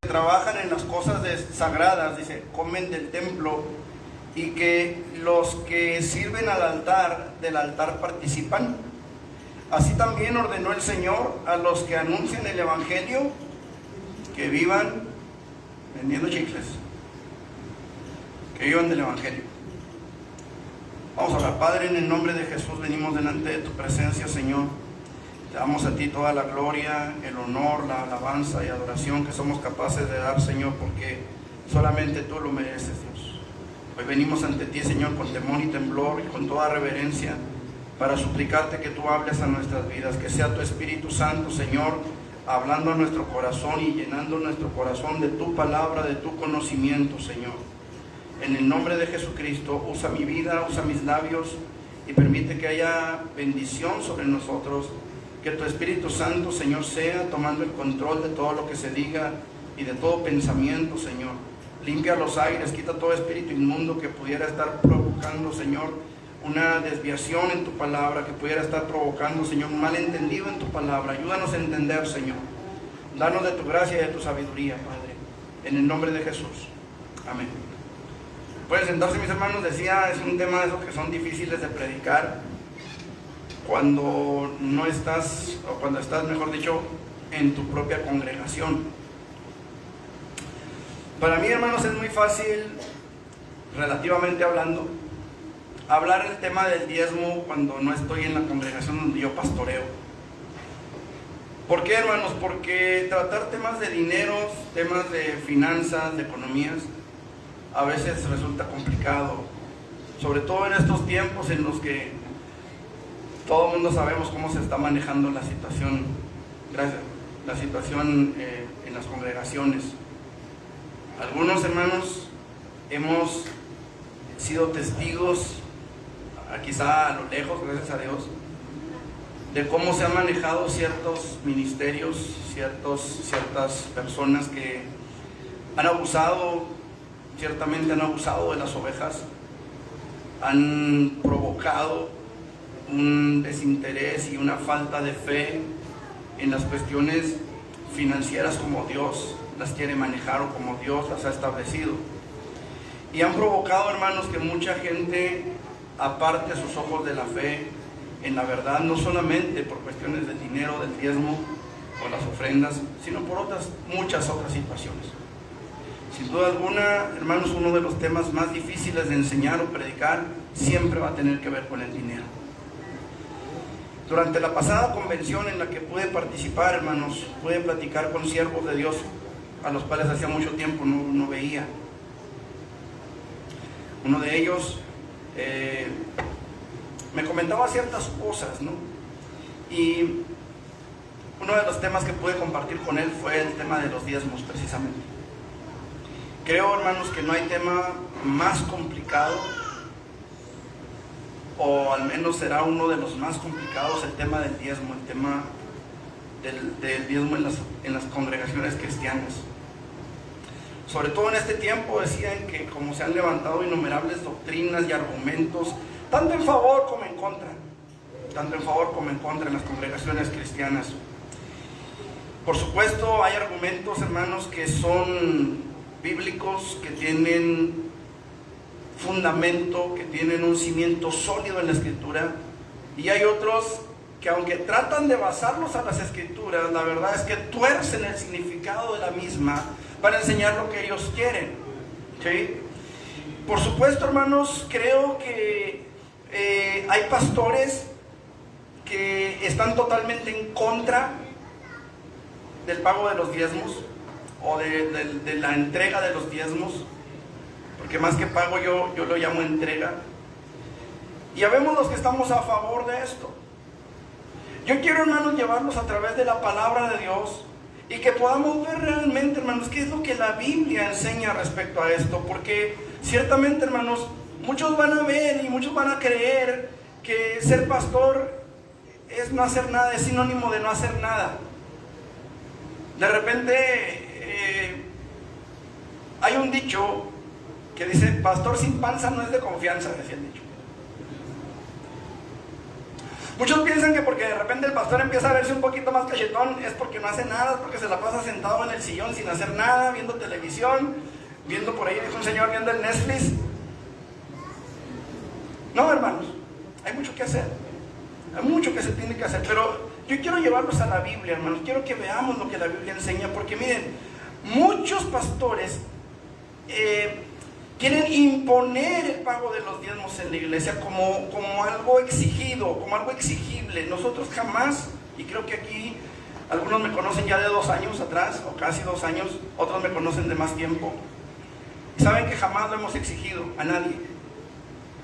trabajan en las cosas sagradas, dice, comen del templo, y que los que sirven al altar, del altar participan. Así también ordenó el Señor a los que anuncian el Evangelio que vivan vendiendo chicles, que vivan del Evangelio. Vamos a orar. Padre, en el nombre de Jesús venimos delante de tu presencia, Señor. Te damos a ti toda la gloria, el honor, la alabanza y adoración que somos capaces de dar, Señor, porque solamente tú lo mereces, Dios. Hoy venimos ante ti, Señor, con temor y temblor y con toda reverencia para suplicarte que tú hables a nuestras vidas, que sea tu Espíritu Santo, Señor, hablando a nuestro corazón y llenando nuestro corazón de tu palabra, de tu conocimiento, Señor. En el nombre de Jesucristo, usa mi vida, usa mis labios y permite que haya bendición sobre nosotros. Que tu Espíritu Santo, Señor, sea tomando el control de todo lo que se diga y de todo pensamiento, Señor. Limpia los aires, quita todo espíritu inmundo que pudiera estar provocando, Señor, una desviación en tu palabra, que pudiera estar provocando, Señor, un malentendido en tu palabra. Ayúdanos a entender, Señor. Danos de tu gracia y de tu sabiduría, Padre. En el nombre de Jesús. Amén. Pueden sentarse, mis hermanos. Decía, es un tema de esos que son difíciles de predicar cuando no estás, o cuando estás, mejor dicho, en tu propia congregación. Para mí, hermanos, es muy fácil, relativamente hablando, hablar el tema del diezmo cuando no estoy en la congregación donde yo pastoreo. ¿Por qué, hermanos? Porque tratar temas de dineros, temas de finanzas, de economías, a veces resulta complicado, sobre todo en estos tiempos en los que todo el mundo sabemos cómo se está manejando la situación, en las congregaciones. Algunos hermanos hemos sido testigos, quizá a lo lejos, gracias a Dios, de cómo se han manejado ciertos ministerios, ciertas personas que han abusado, ciertamente han abusado de las ovejas, han provocado un desinterés y una falta de fe en las cuestiones financieras como Dios las quiere manejar o como Dios las ha establecido. Y han provocado, hermanos, que mucha gente aparte sus ojos de la fe en la verdad, no solamente por cuestiones del dinero, del diezmo o las ofrendas, sino por muchas otras situaciones. Sin duda alguna, hermanos, uno de los temas más difíciles de enseñar o predicar siempre va a tener que ver con el dinero. Durante la pasada convención en la que pude participar, hermanos, pude platicar con siervos de Dios a los cuales hacía mucho tiempo no veía. Uno de ellos me comentaba ciertas cosas, ¿no? Y uno de los temas que pude compartir con él fue el tema de los diezmos, precisamente. Creo, hermanos, que no hay tema más complicado, o al menos será uno de los más complicados, el tema del diezmo, el tema del diezmo en las congregaciones cristianas. Sobre todo en este tiempo, decían que como se han levantado innumerables doctrinas y argumentos, tanto en favor como en contra en las congregaciones cristianas. Por supuesto, hay argumentos, hermanos, que son bíblicos, que tienen fundamento, que tienen un cimiento sólido en la Escritura, y hay otros que, aunque tratan de basarlos a las Escrituras, la verdad es que tuercen el significado de la misma para enseñar lo que ellos quieren, ¿sí? Por supuesto, hermanos, creo que hay pastores que están totalmente en contra del pago de los diezmos o de la entrega de los diezmos, porque más que pago yo lo llamo entrega. Y habemos los que estamos a favor de esto. Yo quiero, hermanos, llevarlos a través de la palabra de Dios y que podamos ver realmente, hermanos, qué es lo que la Biblia enseña respecto a esto, porque ciertamente, hermanos, muchos van a ver y muchos van a creer que ser pastor es no hacer nada, es sinónimo de no hacer nada. De repente hay un dicho que dice: pastor sin panza no es de confianza, decía el dicho. Muchos piensan que porque de repente el pastor empieza a verse un poquito más cachetón es porque no hace nada, es porque se la pasa sentado en el sillón sin hacer nada, viendo televisión, viendo por ahí, dijo un señor, viendo el Netflix. No, hermanos, hay mucho que hacer, hay mucho que se tiene que hacer, pero yo quiero llevarlos a la Biblia, hermanos, quiero que veamos lo que la Biblia enseña, porque miren, muchos pastores quieren imponer el pago de los diezmos en la iglesia como algo exigido, como algo exigible. Nosotros jamás, y creo que aquí algunos me conocen ya de 2 años atrás, o casi 2 años, otros me conocen de más tiempo, y saben que jamás lo hemos exigido a nadie.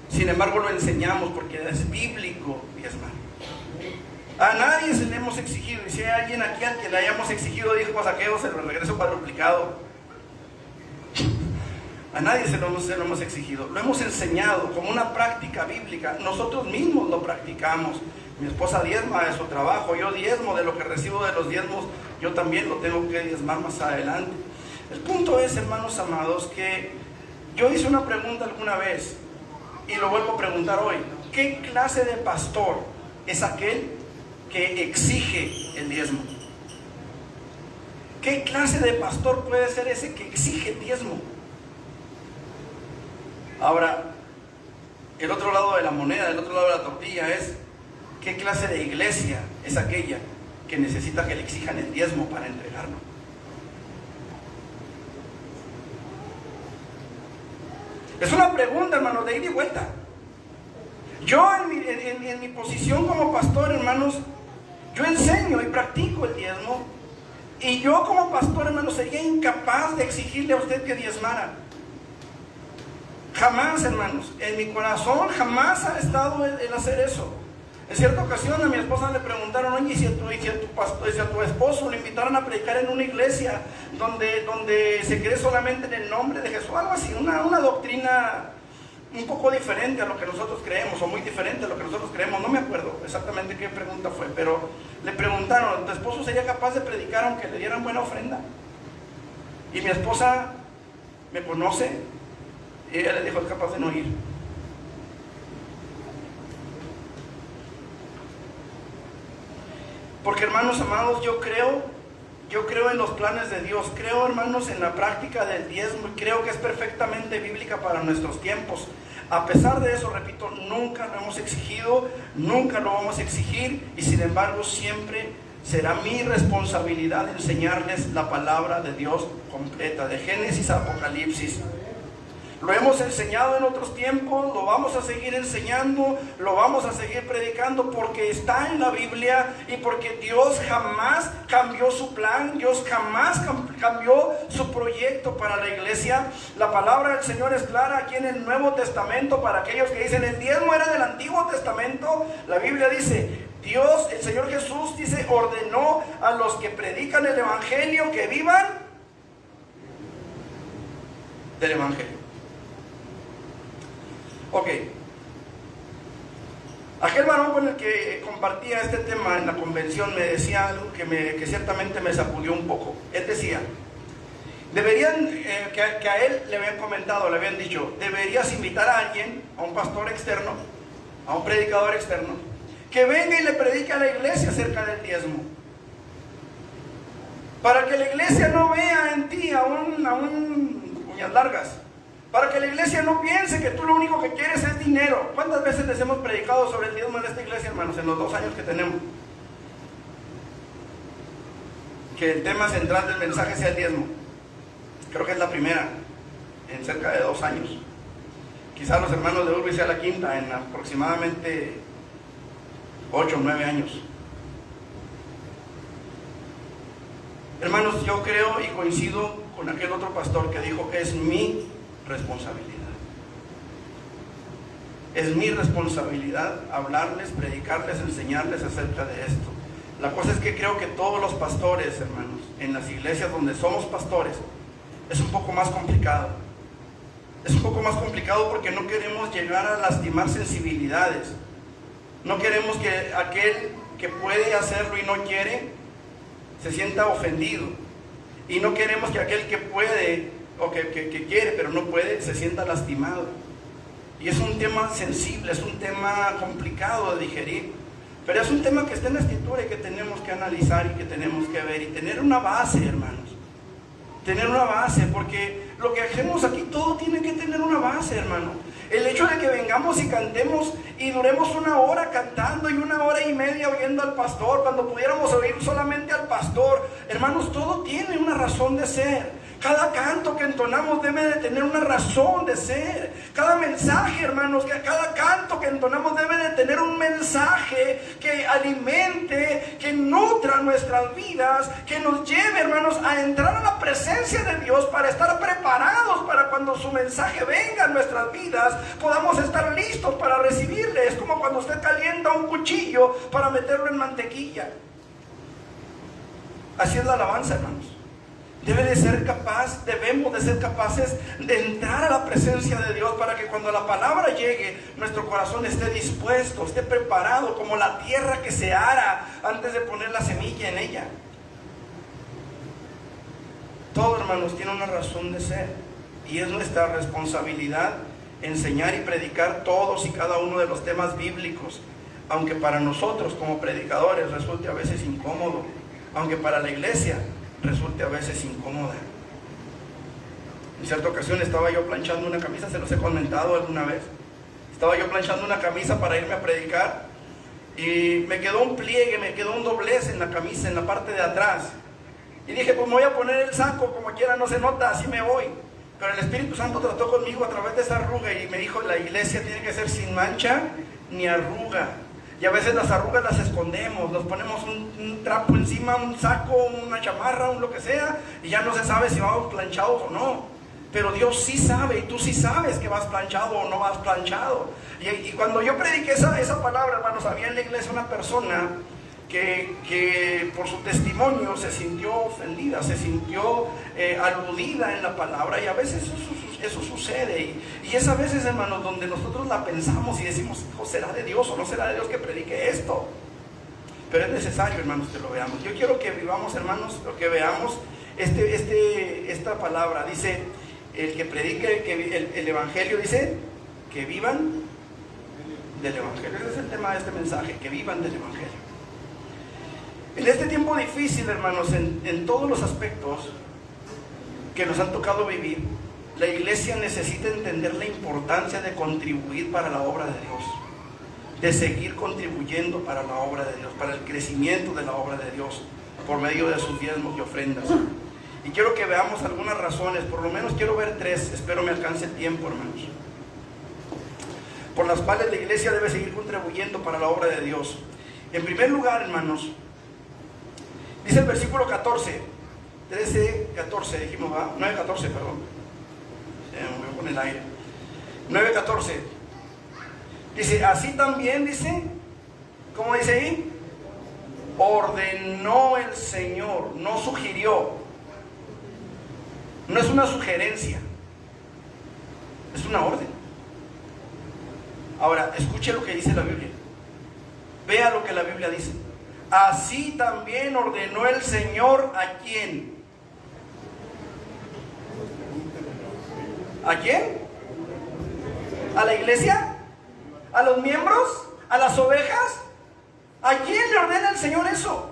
Sin embargo lo enseñamos porque es bíblico diezmar. A nadie se le hemos exigido, y si hay alguien aquí al que le hayamos exigido, dijo Zaqueo, se lo regreso cuadruplicado. A nadie se lo hemos exigido, lo hemos enseñado como una práctica bíblica. Nosotros mismos lo practicamos. Mi esposa diezma de su trabajo, yo diezmo de lo que recibo de los diezmos, yo también lo tengo que diezmar más adelante. El punto es, hermanos amados, que yo hice una pregunta alguna vez y lo vuelvo a preguntar hoy. ¿Qué clase de pastor es aquel que exige el diezmo? ¿Qué clase de pastor puede ser ese que exige el diezmo? Ahora, el otro lado de la moneda, el otro lado de la tortilla es, ¿qué clase de iglesia es aquella que necesita que le exijan el diezmo para entregarlo? Es una pregunta, hermanos, de ida y vuelta. Yo en mi posición como pastor, hermanos, yo enseño y practico el diezmo, y yo como pastor, hermanos, sería incapaz de exigirle a usted que diezmara. Jamás, hermanos, en mi corazón jamás ha estado el hacer eso. En cierta ocasión a mi esposa le preguntaron, oye, si a tu esposo lo invitaron a predicar en una iglesia donde se cree solamente en el nombre de Jesús, algo así, una doctrina un poco diferente a lo que nosotros creemos, o muy diferente a lo que nosotros creemos, no me acuerdo exactamente qué pregunta fue, pero le preguntaron, ¿tu esposo sería capaz de predicar aunque le dieran buena ofrenda? Y mi esposa me conoce, y ella le dijo, es capaz de no ir. Porque, hermanos amados, yo creo en los planes de Dios, creo, hermanos, en la práctica del diezmo, y creo que es perfectamente bíblica para nuestros tiempos. A pesar de eso, repito, nunca lo hemos exigido, nunca lo vamos a exigir, y sin embargo siempre será mi responsabilidad enseñarles la palabra de Dios completa, de Génesis a Apocalipsis. Lo hemos enseñado en otros tiempos, lo vamos a seguir enseñando, lo vamos a seguir predicando, porque está en la Biblia y porque Dios jamás cambió su plan, Dios jamás cambió su proyecto para la iglesia. La palabra del Señor es clara aquí en el Nuevo Testamento para aquellos que dicen el diezmo era del Antiguo Testamento. La Biblia dice, Dios, el Señor Jesús dice, ordenó a los que predican el Evangelio que vivan del Evangelio. Ok, aquel varón con el que compartía este tema en la convención me decía algo que ciertamente me sacudió un poco. Él decía, deberían, que a él le habían comentado, le habían dicho, deberías invitar a alguien, a un pastor externo, a un predicador externo, que venga y le predique a la iglesia acerca del diezmo, para que la iglesia no vea en ti a un uñas largas, para que la iglesia no piense que tú lo único que quieres es dinero. ¿Cuántas veces les hemos predicado sobre el diezmo en esta iglesia, hermanos, en los 2 años que tenemos? Que el tema central del mensaje sea el diezmo. Creo que es la primera en cerca de 2 años. Quizás los hermanos de Urbi sea la quinta en aproximadamente 8 o 9 años. Hermanos, yo creo y coincido con aquel otro pastor que dijo que es mi responsabilidad. Es mi responsabilidad hablarles, predicarles, enseñarles acerca de esto. La cosa es que creo que todos los pastores, hermanos, en las iglesias donde somos pastores, es un poco más complicado. Es un poco más complicado porque no queremos llegar a lastimar sensibilidades. No queremos que aquel que puede hacerlo y no quiere se sienta ofendido. Y no queremos que aquel que puede o que quiere pero no puede se sienta lastimado. Y es un tema sensible, es un tema complicado de digerir, Pero es un tema que está en la Escritura y que tenemos que analizar y que tenemos que ver y tener una base, hermanos. Tener una base, porque lo que hacemos aquí todo tiene que tener una base, hermano. El hecho de que vengamos y cantemos y duremos 1 hora cantando y 1 hora y media oyendo al pastor, cuando pudiéramos oír solamente al pastor, hermanos, todo tiene una razón de ser. Cada canto que entonamos debe de tener una razón de ser. Cada mensaje, hermanos, cada canto que entonamos debe de tener un mensaje que alimente, que nutra nuestras vidas, que nos lleve, hermanos, a entrar a la presencia de Dios para estar preparados para cuando su mensaje venga a nuestras vidas, podamos estar listos para recibirle. Es como cuando usted calienta un cuchillo para meterlo en mantequilla. Así es la alabanza, hermanos. Debemos de ser capaces de entrar a la presencia de Dios para que cuando la palabra llegue, nuestro corazón esté dispuesto, esté preparado, como la tierra que se ara antes de poner la semilla en ella. Todo, hermanos, tiene una razón de ser, y es nuestra responsabilidad enseñar y predicar todos y cada uno de los temas bíblicos, aunque para nosotros como predicadores resulte a veces incómodo, aunque para la iglesia resulte a veces incómoda. En cierta ocasión estaba yo planchando una camisa, se los he comentado alguna vez. Estaba yo planchando una camisa para irme a predicar y me quedó un pliegue, me quedó un doblez en la camisa, en la parte de atrás. Y dije, pues me voy a poner el saco, como quiera no se nota, así me voy. Pero el Espíritu Santo trató conmigo a través de esa arruga y me dijo, la iglesia tiene que ser sin mancha ni arruga. Y a veces las arrugas las escondemos, nos ponemos un trapo encima, un saco, una chamarra, un lo que sea, y ya no se sabe si vamos planchados o no. Pero Dios sí sabe, y tú sí sabes que vas planchado o no vas planchado. Y cuando yo prediqué esa palabra, hermanos, había en la iglesia una persona que por su testimonio se sintió ofendida, se sintió aludida en la palabra, y a veces eso sucede, y es a veces, hermanos, donde nosotros la pensamos y decimos, ¿será de Dios o no será de Dios que predique esto? Pero es necesario, hermanos, que lo veamos. Yo quiero que vivamos, hermanos, que veamos esta palabra. Dice, el que predique el evangelio, dice, que vivan del evangelio. Ese es el tema de este mensaje, que vivan del evangelio. En este tiempo difícil, hermanos, en todos los aspectos que nos han tocado vivir, la iglesia necesita entender la importancia de contribuir para la obra de Dios, de seguir contribuyendo para la obra de Dios, para el crecimiento de la obra de Dios, por medio de sus diezmos y ofrendas. Y quiero que veamos algunas razones, por lo menos quiero ver 3, espero me alcance el tiempo, hermanos, por las cuales la iglesia debe seguir contribuyendo para la obra de Dios. En primer lugar, hermanos, dice el versículo 14, 13, 14, dijimos, ¿va? 9, 14, perdón. Me voy con el aire. 9, 14. Dice, así también, dice, ¿cómo dice ahí? Ordenó el Señor, no sugirió. No es una sugerencia, es una orden. Ahora, escuche lo que dice la Biblia. Vea lo que la Biblia dice. Así también ordenó el Señor ¿a quién? ¿A quién? ¿A la iglesia? ¿A los miembros? ¿A las ovejas? ¿A quién le ordena el Señor eso?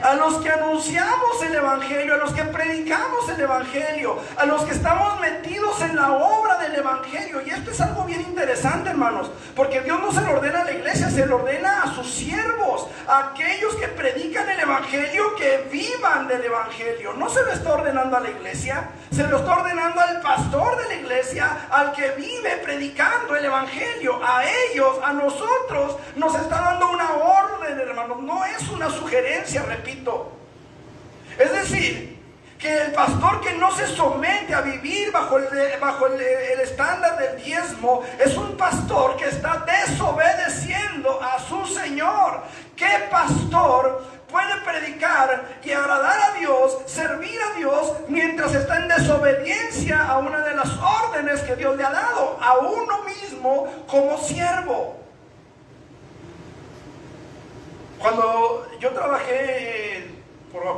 A los que anunciamos el evangelio, a los que predicamos el evangelio, a los que estamos metidos en la obra del evangelio. Y esto es algo bien interesante, hermanos, porque Dios no se lo ordena a la iglesia, se lo ordena a sus siervos, a aquellos que predican el evangelio, que vivan del evangelio. No se lo está ordenando a la iglesia, se lo está ordenando al pastor de la iglesia, al que vive predicando el evangelio. A ellos, a nosotros, nos está dando una orden, hermanos. No es una sugerencia, repito. Es decir, que el pastor que no se somete a vivir bajo el estándar del diezmo es un pastor que está desobedeciendo a su Señor. ¿Qué pastor puede predicar y agradar a Dios, servir a Dios, mientras está en desobediencia a una de las órdenes que Dios le ha dado a uno mismo como siervo? Cuando yo trabajé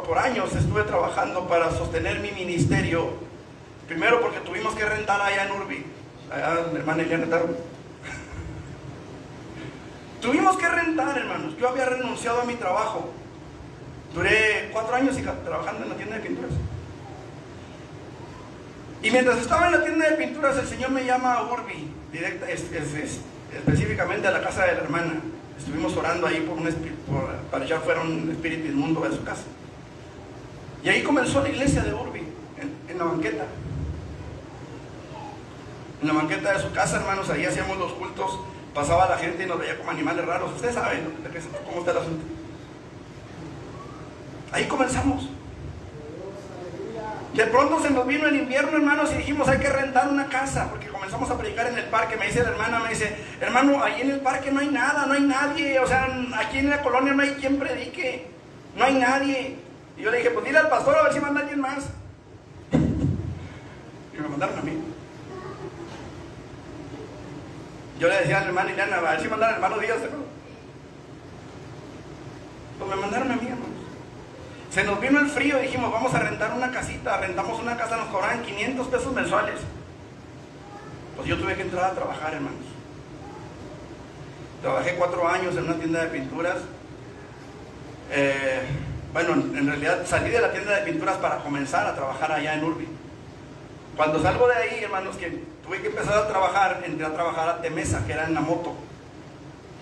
por años, estuve trabajando para sostener mi ministerio. Primero porque tuvimos que rentar allá en Urbi, allá mi hermana Eliana Tarbo. Tuvimos que rentar, hermanos. Yo había renunciado a mi trabajo. Duré 4 años trabajando en la tienda de pinturas. Y mientras estaba en la tienda de pinturas, el Señor me llama a Urbi, específicamente a la casa de la hermana. Estuvimos orando ahí para echar fuera un espíritu inmundo de su casa. Y ahí comenzó la iglesia de Urbi, en la banqueta. En la banqueta de su casa, hermanos, ahí hacíamos los cultos. Pasaba la gente y nos veía como animales raros. Ustedes saben, ¿no?, cómo está el asunto. Ahí comenzamos. De pronto se nos vino el invierno, hermanos, y dijimos, hay que rentar una casa, porque comenzamos a predicar en el parque. Me dice la hermana, hermano, ahí en el parque no hay nada, no hay nadie. O sea, aquí en la colonia no hay quien predique, no hay nadie. Y yo le dije, pues dile al pastor a ver si manda alguien más. Y me mandaron a mí. Yo le decía a la hermana Ileana, a ver si mandan al hermano Díaz. Pues me mandaron a mí, hermanos. Se nos vino el frío y dijimos, vamos a rentar una casita. Rentamos una casa, nos cobraban 500 pesos mensuales. Pues yo tuve que entrar a trabajar, hermanos. Trabajé 4 años en una tienda de pinturas. Bueno, en realidad salí de la tienda de pinturas para comenzar a trabajar allá en Urbi. Cuando salgo de ahí, hermanos, que tuve que empezar a trabajar, entré a trabajar a Temesa, que era en la moto.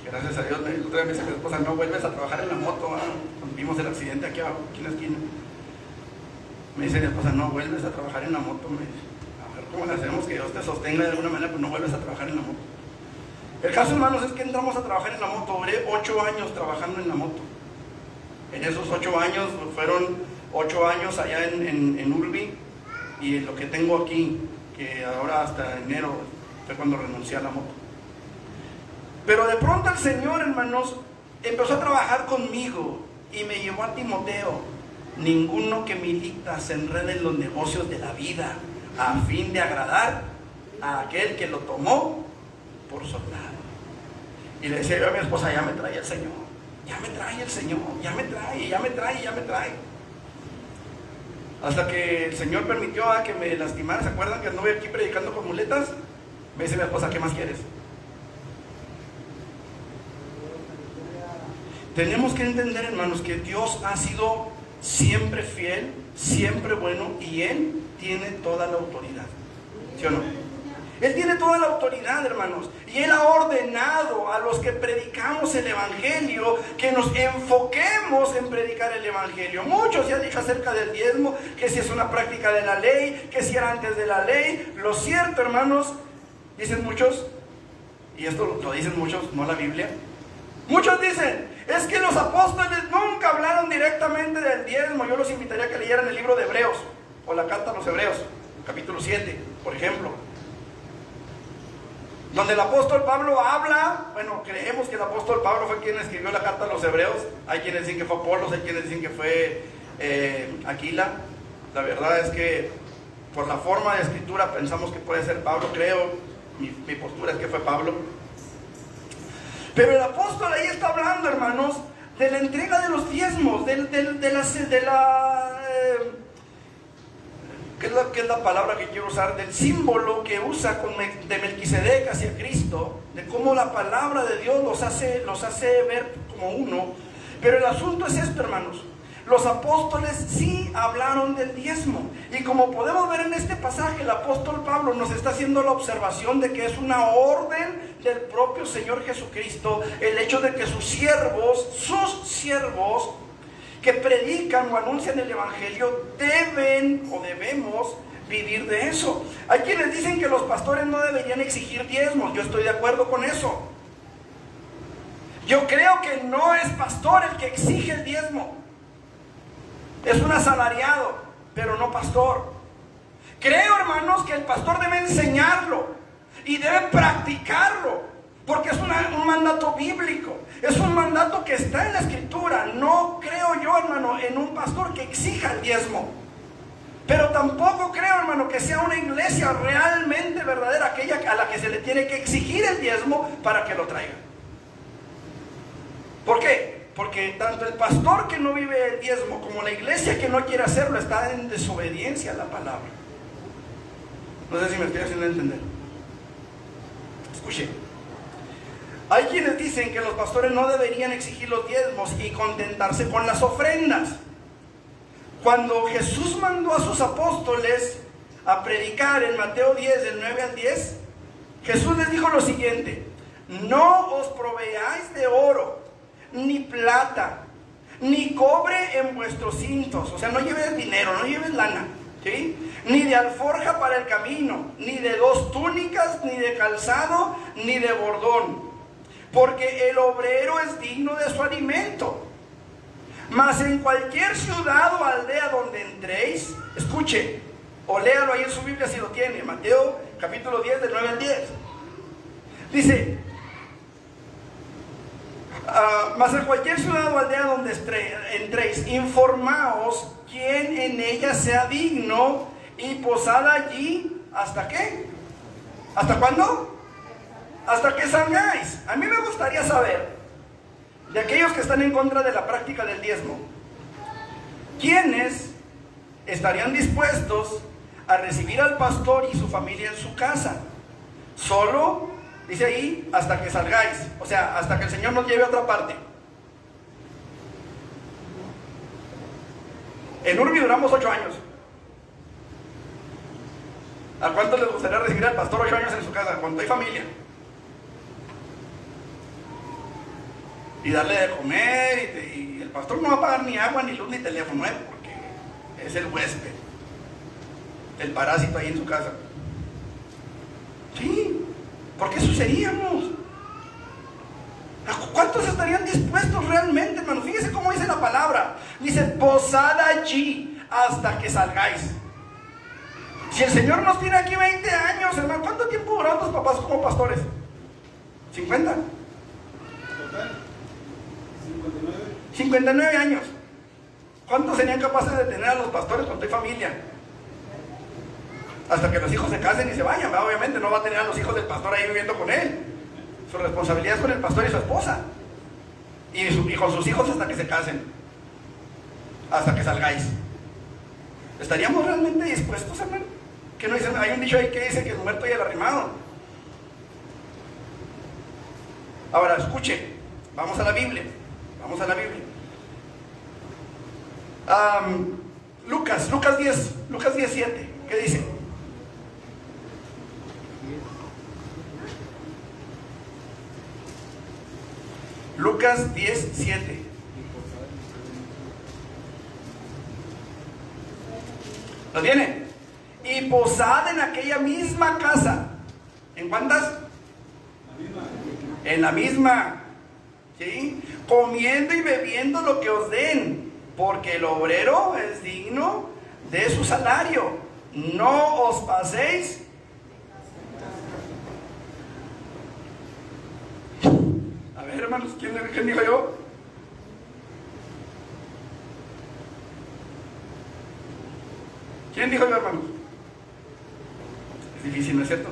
Gracias a Dios, me dice mi esposa, no vuelves a trabajar en la moto. Cuando vimos el accidente aquí abajo, aquí en la esquina. Me dice mi esposa, no vuelves a trabajar en la moto. Me dice, a ver cómo le hacemos que Dios te sostenga de alguna manera, pues no vuelves a trabajar en la moto. El caso, hermanos, es que entramos a trabajar en la moto. Duré 8 años trabajando en la moto. En esos 8 años, fueron 8 años allá en Urbi. Y lo que tengo aquí, que ahora hasta enero fue cuando renuncié a la moto. Pero de pronto el Señor, hermanos, empezó a trabajar conmigo y me llevó a Timoteo. Ninguno que milita se enrede en los negocios de la vida a fin de agradar a aquel que lo tomó por soldado. Y le decía yo a mi esposa, ya me trae el Señor, ya me trae el Señor, ya me trae. Hasta que el Señor permitió que me lastimara. ¿Se acuerdan que anduve aquí predicando con muletas? Me dice mi esposa, ¿qué más quieres? Tenemos que entender, hermanos, que Dios ha sido siempre fiel, siempre bueno, y Él tiene toda la autoridad. ¿Sí o no? Él tiene toda la autoridad, hermanos, y Él ha ordenado a los que predicamos el Evangelio que nos enfoquemos en predicar el Evangelio. Muchos ya han dicho acerca del diezmo, que si es una práctica de la ley, que si era antes de la ley. Lo cierto, hermanos, dicen muchos, y esto lo dicen muchos, no la Biblia. Muchos dicen, es que los apóstoles nunca hablaron directamente del diezmo. Yo los invitaría a que leyeran el libro de Hebreos, o la carta a los Hebreos, capítulo 7, por ejemplo, donde el apóstol Pablo habla. Bueno, creemos que el apóstol Pablo fue quien escribió la carta a los Hebreos. Hay quienes dicen que fue Apolos, hay quienes dicen que fue Aquila. La verdad es que por la forma de escritura pensamos que puede ser Pablo. Creo, mi postura es que fue Pablo. Pero el apóstol ahí está hablando, hermanos, de la entrega de los diezmos, ¿qué es la palabra que quiero usar? Del símbolo que usa de Melquisedec hacia Cristo, de cómo la palabra de Dios los hace ver como uno. Pero el asunto es esto, hermanos. Los apóstoles sí hablaron del diezmo. Y como podemos ver en este pasaje, el apóstol Pablo nos está haciendo la observación de que es una orden del propio Señor Jesucristo el hecho de que sus siervos que predican o anuncian el Evangelio debemos vivir de eso. Hay quienes dicen que los pastores no deberían exigir diezmos. Yo estoy de acuerdo con eso. Yo creo que no es pastor el que exige el diezmo. Es un asalariado, pero no pastor. Creo, hermanos, que el pastor debe enseñarlo y debe practicarlo, porque es un mandato bíblico, es un mandato que está en la Escritura. No creo yo, hermano, en un pastor que exija el diezmo, pero tampoco creo, hermano, que sea una iglesia realmente verdadera aquella a la que se le tiene que exigir el diezmo para que lo traiga. ¿Por qué? Porque tanto el pastor que no vive el diezmo como la iglesia que no quiere hacerlo está en desobediencia a la palabra. No sé si me estoy haciendo entender. Escuche. Hay quienes dicen que los pastores no deberían exigir los diezmos y contentarse con las ofrendas. Cuando Jesús mandó a sus apóstoles a predicar en Mateo 10, del 9 al 10, Jesús les dijo lo siguiente: no os proveáis de oro, ni plata, ni cobre en vuestros cintos. O sea, no lleves dinero, no lleves lana, ¿sí? Ni de alforja para el camino, ni de 2 túnicas, ni de calzado, ni de bordón, porque el obrero es digno de su alimento. Mas en cualquier ciudad o aldea donde entréis, escuche, o léalo ahí en su Biblia si lo tiene, Mateo capítulo 10, del 9 al 10. Dice, mas en cualquier ciudad o aldea donde entréis, informaos quién en ella sea digno, y posad allí, ¿hasta qué? ¿Hasta cuándo? Hasta que salgáis. A mí me gustaría saber, de aquellos que están en contra de la práctica del diezmo, ¿quiénes estarían dispuestos a recibir al pastor y su familia en su casa? Solo, dice ahí, hasta que salgáis. O sea, hasta que el Señor nos lleve a otra parte. En Urbi duramos 8 años. ¿A cuántos les gustaría recibir al pastor 8 años en su casa, cuando hay familia? Y darle de comer, y el pastor no va a pagar ni agua, ni luz, ni teléfono, porque es el huésped, el parásito ahí en su casa. Sí, ¿por qué sucederíamos? ¿Cuántos estarían dispuestos realmente, hermano? Fíjese cómo dice la palabra. Dice, posad allí hasta que salgáis. Si el Señor nos tiene aquí 20 años, hermano, ¿cuánto tiempo duraron tus papás como pastores? ¿50? 59 años. ¿Cuántos serían capaces de tener a los pastores con tu familia? Hasta que los hijos se casen y se vayan, ¿verdad? Obviamente no va a tener a los hijos del pastor ahí viviendo con él. Su responsabilidad es con el pastor y su esposa. Y con sus hijos hasta que se casen. Hasta que salgáis. ¿Estaríamos realmente dispuestos, hermano? Que no dicen, hay un dicho ahí que dice que el muerto y el arrimado. Ahora, escuche, vamos a la Biblia. Vamos a la Biblia. Lucas 10:7. ¿Qué dice? Lucas 10:7. ¿Lo tiene? Y posad en aquella misma casa. ¿En cuántas? En la misma. ¿Sí? Comiendo y bebiendo lo que os den, porque el obrero es digno de su salario. No os paséis. A ver, hermanos, ¿quién dijo yo? ¿Quién dijo yo, hermanos? Es difícil, ¿no es cierto?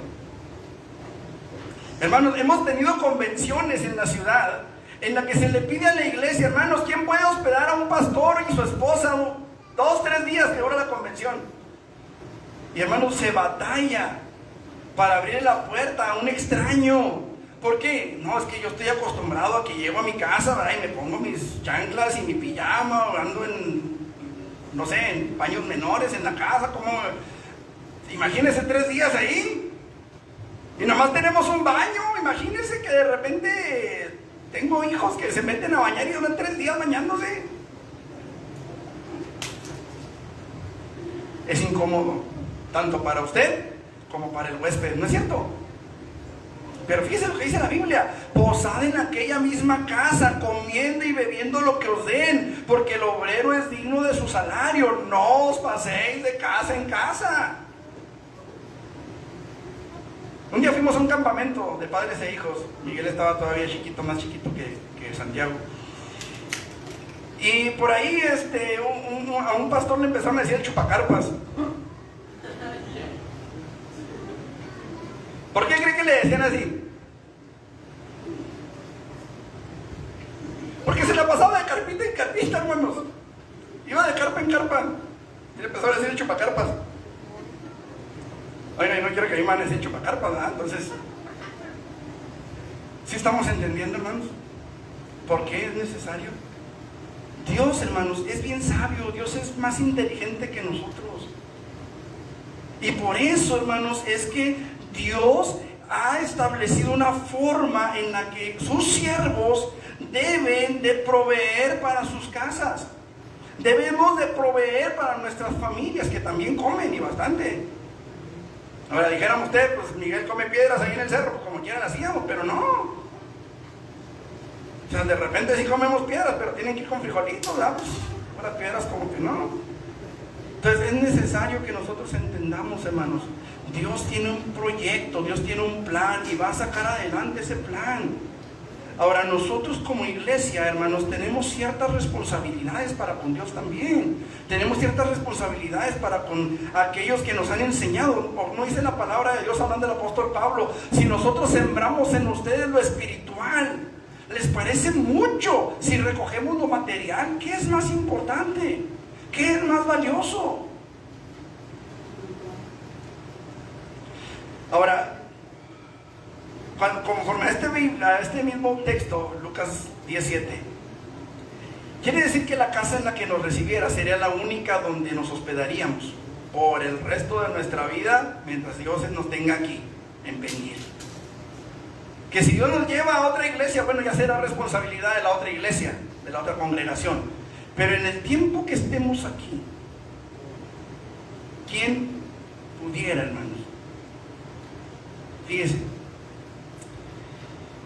Hermanos, hemos tenido convenciones en la ciudad en la que se le pide a la iglesia, hermanos, ¿quién puede hospedar a un pastor y su esposa 2, 3 días que dura la convención? Y hermanos, se batalla para abrir la puerta a un extraño. ¿Por qué? No, es que yo estoy acostumbrado a que llego a mi casa, ¿verdad? Y me pongo mis chanclas y mi pijama, o ando en, no sé, en paños menores en la casa, como... Imagínense 3 días ahí. Y nomás tenemos un baño. Imagínense que de repente tengo hijos que se meten a bañar y duran 3 días bañándose. Es incómodo, tanto para usted como para el huésped, ¿no es cierto? Pero fíjese lo que dice la Biblia: posad en aquella misma casa, comiendo y bebiendo lo que os den, porque el obrero es digno de su salario. No os paséis de casa en casa. Un día fuimos a un campamento de padres e hijos. Miguel estaba todavía chiquito, más chiquito que Santiago. Y por ahí a un pastor le empezaron a decir el chupacarpas. ¿Por qué cree que le decían así? Porque se la pasaba de carpita en carpita, hermanos. Iba de carpa en carpa. Y le empezó a decir el chupacarpas. Oiga, y no quiero que mi man decir chupacarpas, ¿verdad? Entonces, ¿Sí estamos entendiendo, hermanos? ¿Por qué es necesario? Dios, hermanos, es bien sabio. Dios es más inteligente que nosotros. Y por eso, hermanos, es que Dios ha establecido una forma en la que sus siervos deben de proveer para sus casas. Debemos de proveer para nuestras familias, que también comen y bastante. Ahora dijéramos usted, pues Miguel come piedras ahí en el cerro, como quiera lo hacíamos, pero no. O sea, de repente sí comemos piedras, pero tienen que ir con frijolitos, ¿verdad? Pues las piedras como que no. Entonces es necesario que nosotros entendamos, hermanos, Dios tiene un proyecto, Dios tiene un plan y va a sacar adelante ese plan. Ahora nosotros como iglesia, hermanos, tenemos ciertas responsabilidades para con Dios también. Tenemos ciertas responsabilidades para con aquellos que nos han enseñado. No dice la palabra de Dios hablando del apóstol Pablo: si nosotros sembramos en ustedes lo espiritual, ¿les parece mucho si recogemos lo material? ¿Qué es más importante? ¿Qué es más valioso? Ahora, conforme a este mismo texto, Lucas 17, quiere decir que la casa en la que nos recibiera sería la única donde nos hospedaríamos por el resto de nuestra vida, mientras Dios nos tenga aquí, en Peniel. Que si Dios nos lleva a otra iglesia, bueno, ya será responsabilidad de la otra iglesia, de la otra congregación. Pero en el tiempo que estemos aquí, ¿quién pudiera, hermanos? Fíjese,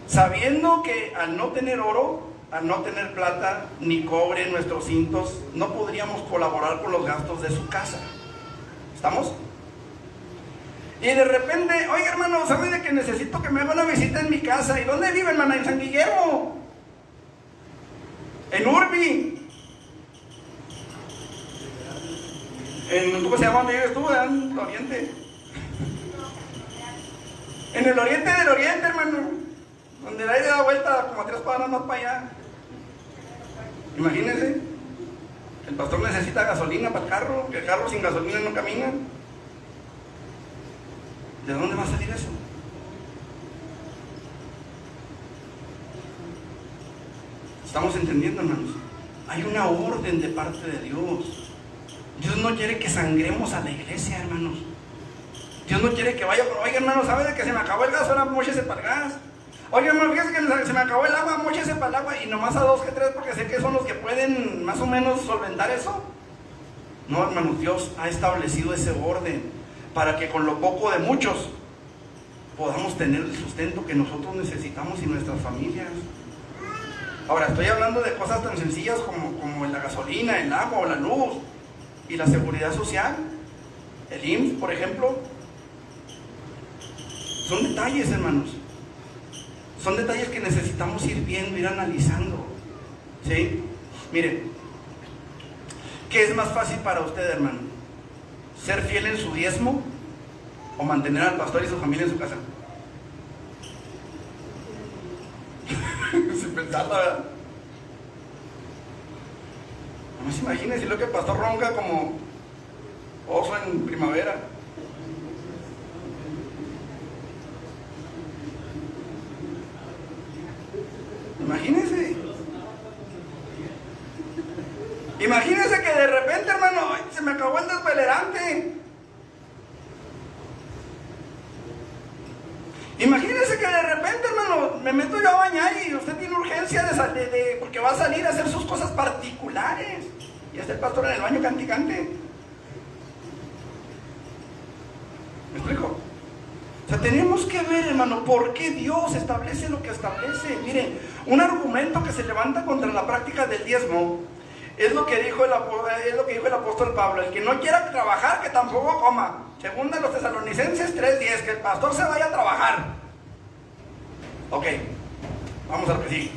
sabiendo que al no tener oro, al no tener plata ni cobre en nuestros cintos, no podríamos colaborar con los gastos de su casa. ¿Estamos? Y de repente, oye hermano, ¿sabe de que necesito que me haga una visita en mi casa? ¿Y dónde vive, hermana? En San Guillermo, en Urbi, ¿cómo se llama donde vives tú? En el oriente. En el oriente del oriente, hermano, donde el aire da vuelta como a 3 cuadras más para allá. Imagínense, el pastor necesita gasolina para el carro, que el carro sin gasolina no camina. ¿De dónde va a salir eso? ¿Estamos entendiendo, hermanos? Hay una orden de parte de Dios. Dios no quiere que sangremos a la iglesia, hermanos. Dios no quiere que vaya, pero oiga hermano, ¿sabe de que se me acabó el gas? Ahora móchese para el gas. Oiga hermano, fíjese que se me acabó el agua, móchese para el agua. Y nomás a 2 que 3, porque sé que son los que pueden más o menos solventar eso. No, hermanos, Dios ha establecido ese orden para que con lo poco de muchos podamos tener el sustento que nosotros necesitamos y nuestras familias. Ahora, estoy hablando de cosas tan sencillas como la gasolina, el agua o la luz y la seguridad social, el IMSS, por ejemplo. Son detalles, hermanos. Son detalles que necesitamos ir viendo, ir analizando. ¿Sí? Mire, ¿qué es más fácil para usted, hermano? ¿Ser fiel en su diezmo o mantener al pastor y su familia en su casa? Sin pensarlo, ¿verdad? No se imagine si lo que el pastor ronca como oso en primavera. Imagínense. Imagínense que de repente, hermano, ay, se me acabó el desvelerante. Imagínense que de repente, hermano, me meto yo a bañar y usted tiene urgencia porque va a salir a hacer sus cosas particulares. Y está el pastor en el baño canticante. ¿Me explico? O sea, tenemos que ver, hermano, por qué Dios establece lo que establece. Miren, un argumento que se levanta contra la práctica del diezmo es lo que dijo el apóstol Pablo: el que no quiera trabajar, que tampoco coma. Según a los Tesalonicenses 3:10, que el pastor se vaya a trabajar. Ok, vamos a lo que sigue.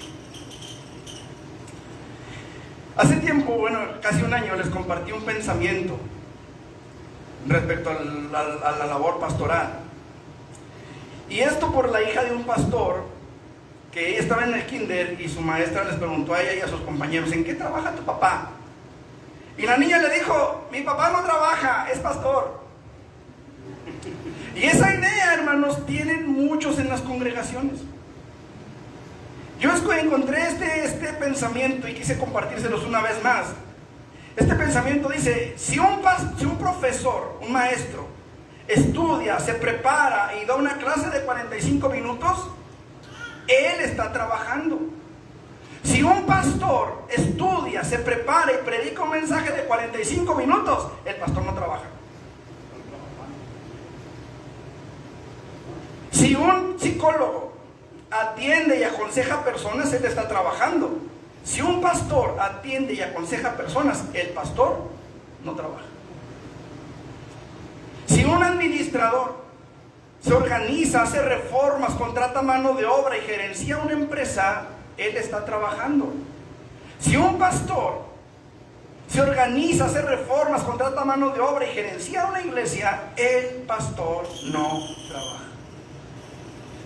Hace tiempo, bueno, casi un año, les compartí un pensamiento respecto a la labor pastoral. Y esto por la hija de un pastor, que ella estaba en el kinder y su maestra les preguntó a ella y a sus compañeros: ¿en qué trabaja tu papá? Y la niña le dijo: mi papá no trabaja, es pastor. Y esa idea, hermanos, tienen muchos en las congregaciones. Yo encontré este pensamiento y quise compartírselos una vez más. Este pensamiento dice, si un profesor, un maestro, estudia, se prepara y da una clase de 45 minutos, él está trabajando. Si un pastor estudia, se prepara y predica un mensaje de 45 minutos, el pastor no trabaja. Si un psicólogo atiende y aconseja personas, él está trabajando. Si un pastor atiende y aconseja personas, el pastor no trabaja. Si un administrador se organiza, hace reformas, contrata mano de obra y gerencia una empresa, él está trabajando. Si un pastor se organiza, hace reformas, contrata mano de obra y gerencia una iglesia, el pastor no trabaja.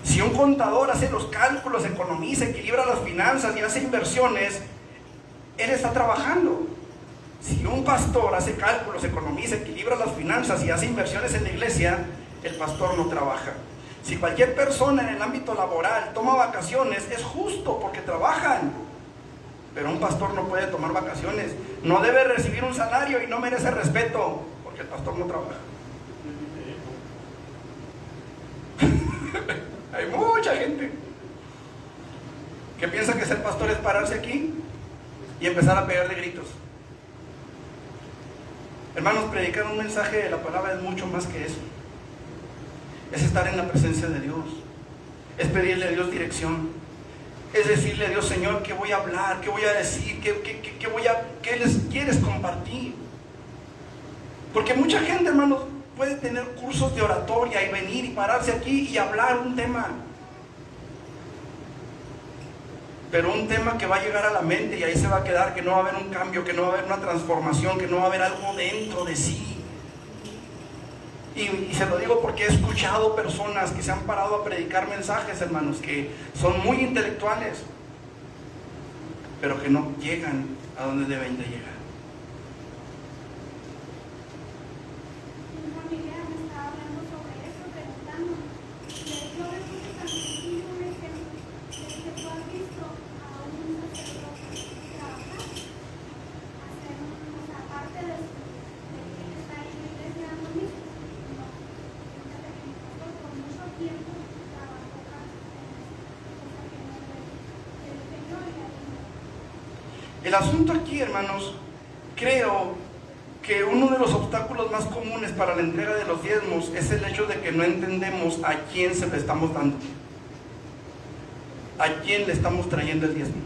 Si un contador hace los cálculos, economiza, equilibra las finanzas y hace inversiones, él está trabajando. Si un pastor hace cálculos, economiza, equilibra las finanzas y hace inversiones en la iglesia, el pastor no trabaja. Si cualquier persona en el ámbito laboral toma vacaciones, es justo porque trabajan. Pero un pastor no puede tomar vacaciones. No debe recibir un salario y no merece respeto porque el pastor no trabaja. Hay mucha gente que piensa que ser pastor es pararse aquí y empezar a pegarle gritos. Hermanos, predicar un mensaje de la palabra es mucho más que eso. Es estar en la presencia de Dios, es pedirle a Dios dirección, es decirle a Dios, Señor, ¿qué voy a hablar? ¿Qué voy a decir? ¿Qué les quieres compartir? Porque mucha gente, hermanos, puede tener cursos de oratoria y venir y pararse aquí y hablar un tema, pero un tema que va a llegar a la mente y ahí se va a quedar, que no va a haber un cambio, que no va a haber una transformación, que no va a haber algo dentro de sí. Y se lo digo porque he escuchado personas que se han parado a predicar mensajes, hermanos, que son muy intelectuales, pero que no llegan a donde deben de llegar. El asunto aquí, hermanos, creo que uno de los obstáculos más comunes para la entrega de los diezmos es el hecho de que no entendemos a quién se le estamos dando. ¿A quién le estamos trayendo el diezmo?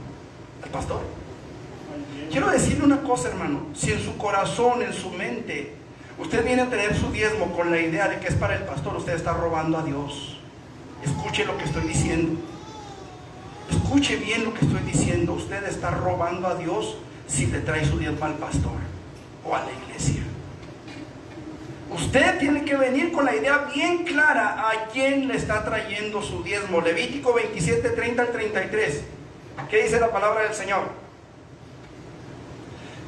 ¿Al pastor? Quiero decirle una cosa, hermano. Si en su corazón, en su mente, usted viene a tener su diezmo con la idea de que es para el pastor, usted está robando a Dios. Escuche lo que estoy diciendo. Escuche bien lo que estoy diciendo. Usted está robando a Dios si le trae su diezmo al pastor o a la iglesia. Usted tiene que venir con la idea bien clara a quién le está trayendo su diezmo. Levítico 27, 30 al 33. ¿Qué dice la palabra del Señor?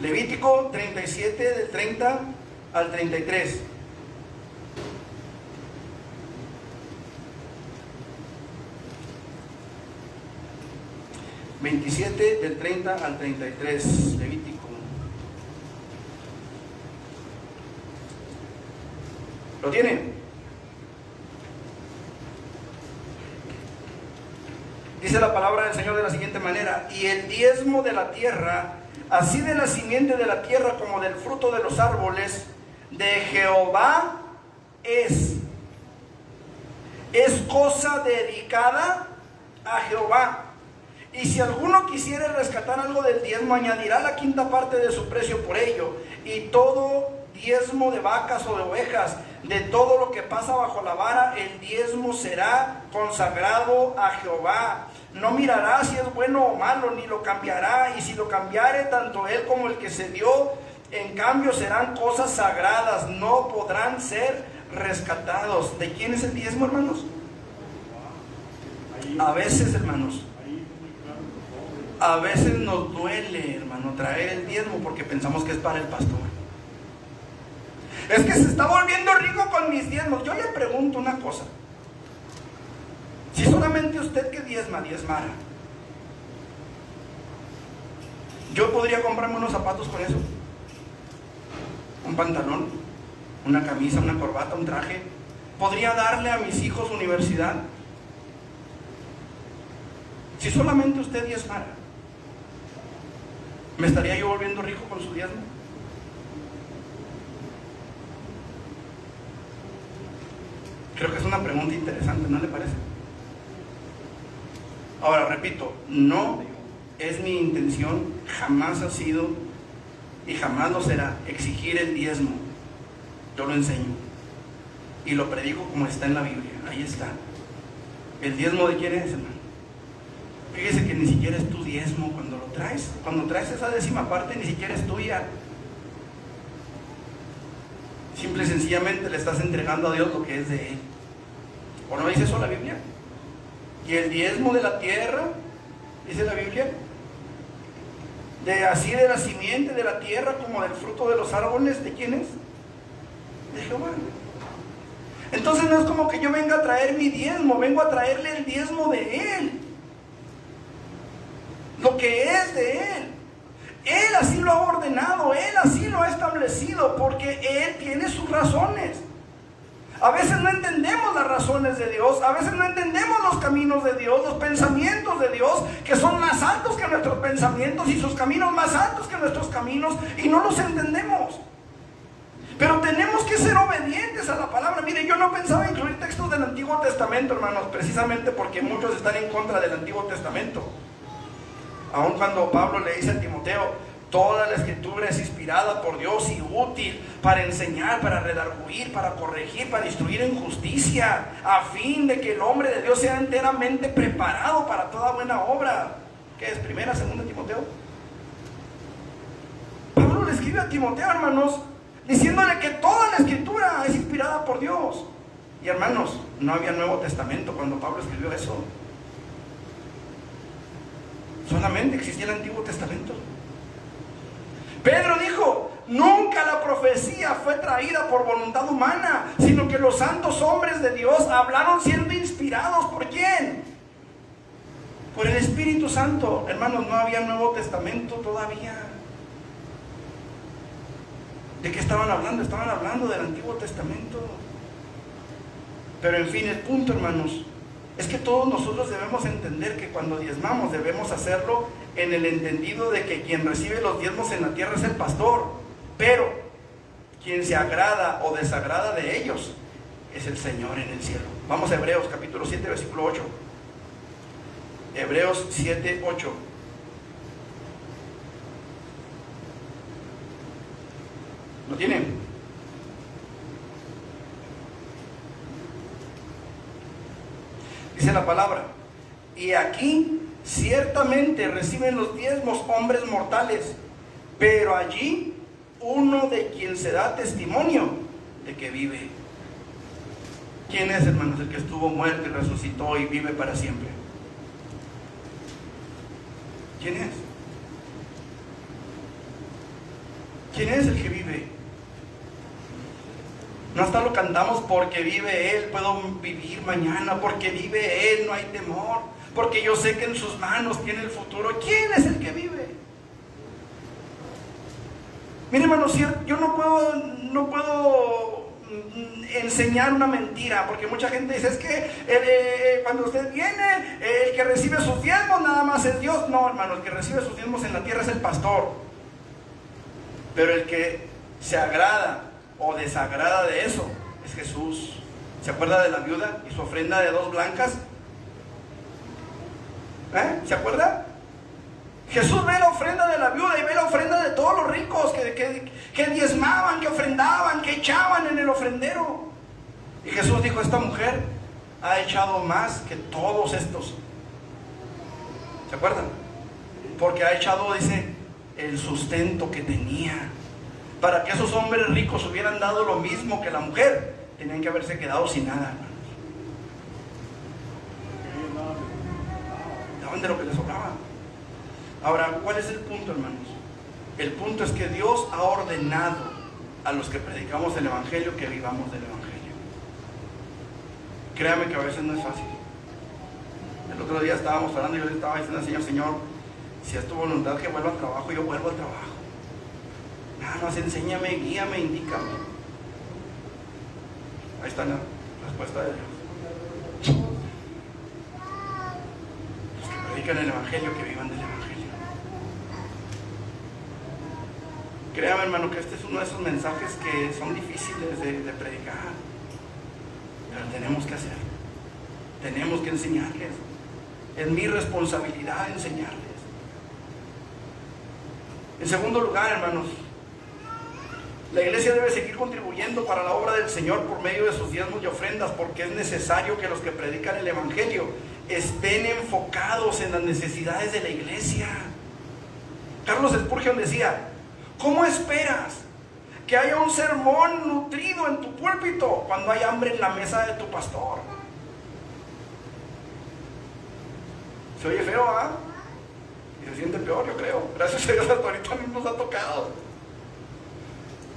Levítico 37, del 30 al 33. ...27 del 30 al 33... Levítico. ¿Lo tiene? Dice la palabra del Señor de la siguiente manera: y el diezmo de la tierra, así de la simiente de la tierra como del fruto de los árboles, de Jehová es cosa dedicada a Jehová. Y si alguno quisiere rescatar algo del diezmo, añadirá la quinta parte de su precio por ello. Y todo diezmo de vacas o de ovejas, de todo lo que pasa bajo la vara, el diezmo será consagrado a Jehová. No mirará si es bueno o malo, ni lo cambiará. Y si lo cambiare, tanto él como el que se dio, en cambio serán cosas sagradas, no podrán ser rescatados. ¿De quién es el diezmo, hermanos? A veces, hermanos, a veces nos duele, hermano, traer el diezmo porque pensamos que es para el pastor. Es que se está volviendo rico con mis diezmos. Yo le pregunto una cosa: si solamente usted que diezmara, Yo podría comprarme unos zapatos con eso, un pantalón, una camisa, una corbata, un traje. Podría darle a mis hijos universidad. Si solamente usted diezmara, ¿me estaría yo volviendo rico con su diezmo? Creo que es una pregunta interesante, ¿no le parece? Ahora, repito, no es mi intención, jamás ha sido y jamás lo será exigir el diezmo. Yo lo enseño y lo predico como está en la Biblia. Ahí está. ¿El diezmo de quién es, hermano? Fíjese que ni siquiera es tu diezmo cuando lo traes. Cuando traes esa décima parte, ni siquiera es tuya. Simple y sencillamente le estás entregando a Dios lo que es de Él. ¿O no dice eso la Biblia? Y el diezmo de la tierra, dice la Biblia, así de la simiente de la tierra como del fruto de los árboles, ¿de quién es? De Jehová. Entonces no es como que yo venga a traer mi diezmo, vengo a traerle el diezmo de Él, lo que es de Él. Él así lo ha ordenado, Él así lo ha establecido, porque Él tiene sus razones. A veces no entendemos las razones de Dios, a veces no entendemos los caminos de Dios, los pensamientos de Dios, que son más altos que nuestros pensamientos y sus caminos más altos que nuestros caminos, y no los entendemos. Pero tenemos que ser obedientes a la palabra. Mire, yo no pensaba incluir textos del Antiguo Testamento, hermanos, precisamente porque muchos están en contra del Antiguo Testamento. Aun cuando Pablo le dice a Timoteo, toda la escritura es inspirada por Dios y útil para enseñar, para redarguir, para corregir, para instruir en justicia, a fin de que el hombre de Dios sea enteramente preparado para toda buena obra. ¿Qué es? ¿Primera, segunda Timoteo? Pablo le escribe a Timoteo, hermanos, diciéndole que toda la escritura es inspirada por Dios. Y hermanos, no había Nuevo Testamento cuando Pablo escribió eso. Solamente existía el Antiguo Testamento. Pedro dijo, nunca la profecía fue traída por voluntad humana, sino que los santos hombres de Dios hablaron siendo inspirados. ¿Por quién? Por el Espíritu Santo. Hermanos, no había Nuevo Testamento todavía. ¿De qué estaban hablando? Estaban hablando del Antiguo Testamento. Pero en fin, el punto, hermanos, es que todos nosotros debemos entender que cuando diezmamos debemos hacerlo en el entendido de que quien recibe los diezmos en la tierra es el pastor, pero quien se agrada o desagrada de ellos es el Señor en el cielo. Vamos a Hebreos capítulo 7, versículo 8. Hebreos 7, 8. ¿Lo tienen? Dice la palabra, y aquí ciertamente reciben los diezmos hombres mortales, pero allí uno de quien se da testimonio de que vive. ¿Quién es, hermanos? El que estuvo muerto y resucitó y vive para siempre. ¿Quién es? ¿Quién es el que vive? No hasta lo cantamos, porque vive Él, puedo vivir mañana, porque vive Él, no hay temor, porque yo sé que en sus manos tiene el futuro. ¿Quién es el que vive? Mire, hermanos, yo no puedo enseñar una mentira, porque mucha gente dice, es que cuando usted viene, el que recibe sus diezmos nada más es Dios. No, hermano, el que recibe sus diezmos en la tierra es el pastor, pero el que se agrada o desagrada de eso es Jesús. ¿Se acuerda de la viuda y su ofrenda de 2 blancas? ¿Se acuerda? Jesús ve la ofrenda de la viuda y ve la ofrenda de todos los ricos que diezmaban, que ofrendaban, que echaban en el ofrendero. Y Jesús dijo, esta mujer ha echado más que todos estos. ¿Se acuerdan? Porque ha echado, dice, el sustento que tenía. Para que esos hombres ricos hubieran dado lo mismo que la mujer, tenían que haberse quedado sin nada, hermanos. Daban de lo que les sobraba. Ahora, ¿cuál es el punto, hermanos? El punto es que Dios ha ordenado a los que predicamos el Evangelio que vivamos del Evangelio. Créame que a veces no es fácil. El otro día estábamos hablando y yo le estaba diciendo al Señor, Si es tu voluntad que vuelva al trabajo, yo vuelvo al trabajo. Nada más enséñame, guíame, indícame. Ahí está la respuesta de Dios. Los que predican el Evangelio, que vivan del Evangelio. Créame, hermano, que este es uno de esos mensajes que son difíciles de predicar, pero tenemos que hacerlo. Tenemos que enseñarles. Es mi responsabilidad enseñarles. En segundo lugar, hermanos, la iglesia debe seguir contribuyendo para la obra del Señor por medio de sus diezmos y ofrendas, porque es necesario que los que predican el Evangelio estén enfocados en las necesidades de la iglesia. Carlos Spurgeon decía: ¿cómo esperas que haya un sermón nutrido en tu púlpito cuando hay hambre en la mesa de tu pastor? Se oye feo, ¿ah? Y se siente peor, yo creo. Gracias a Dios, hasta ahorita no nos ha tocado.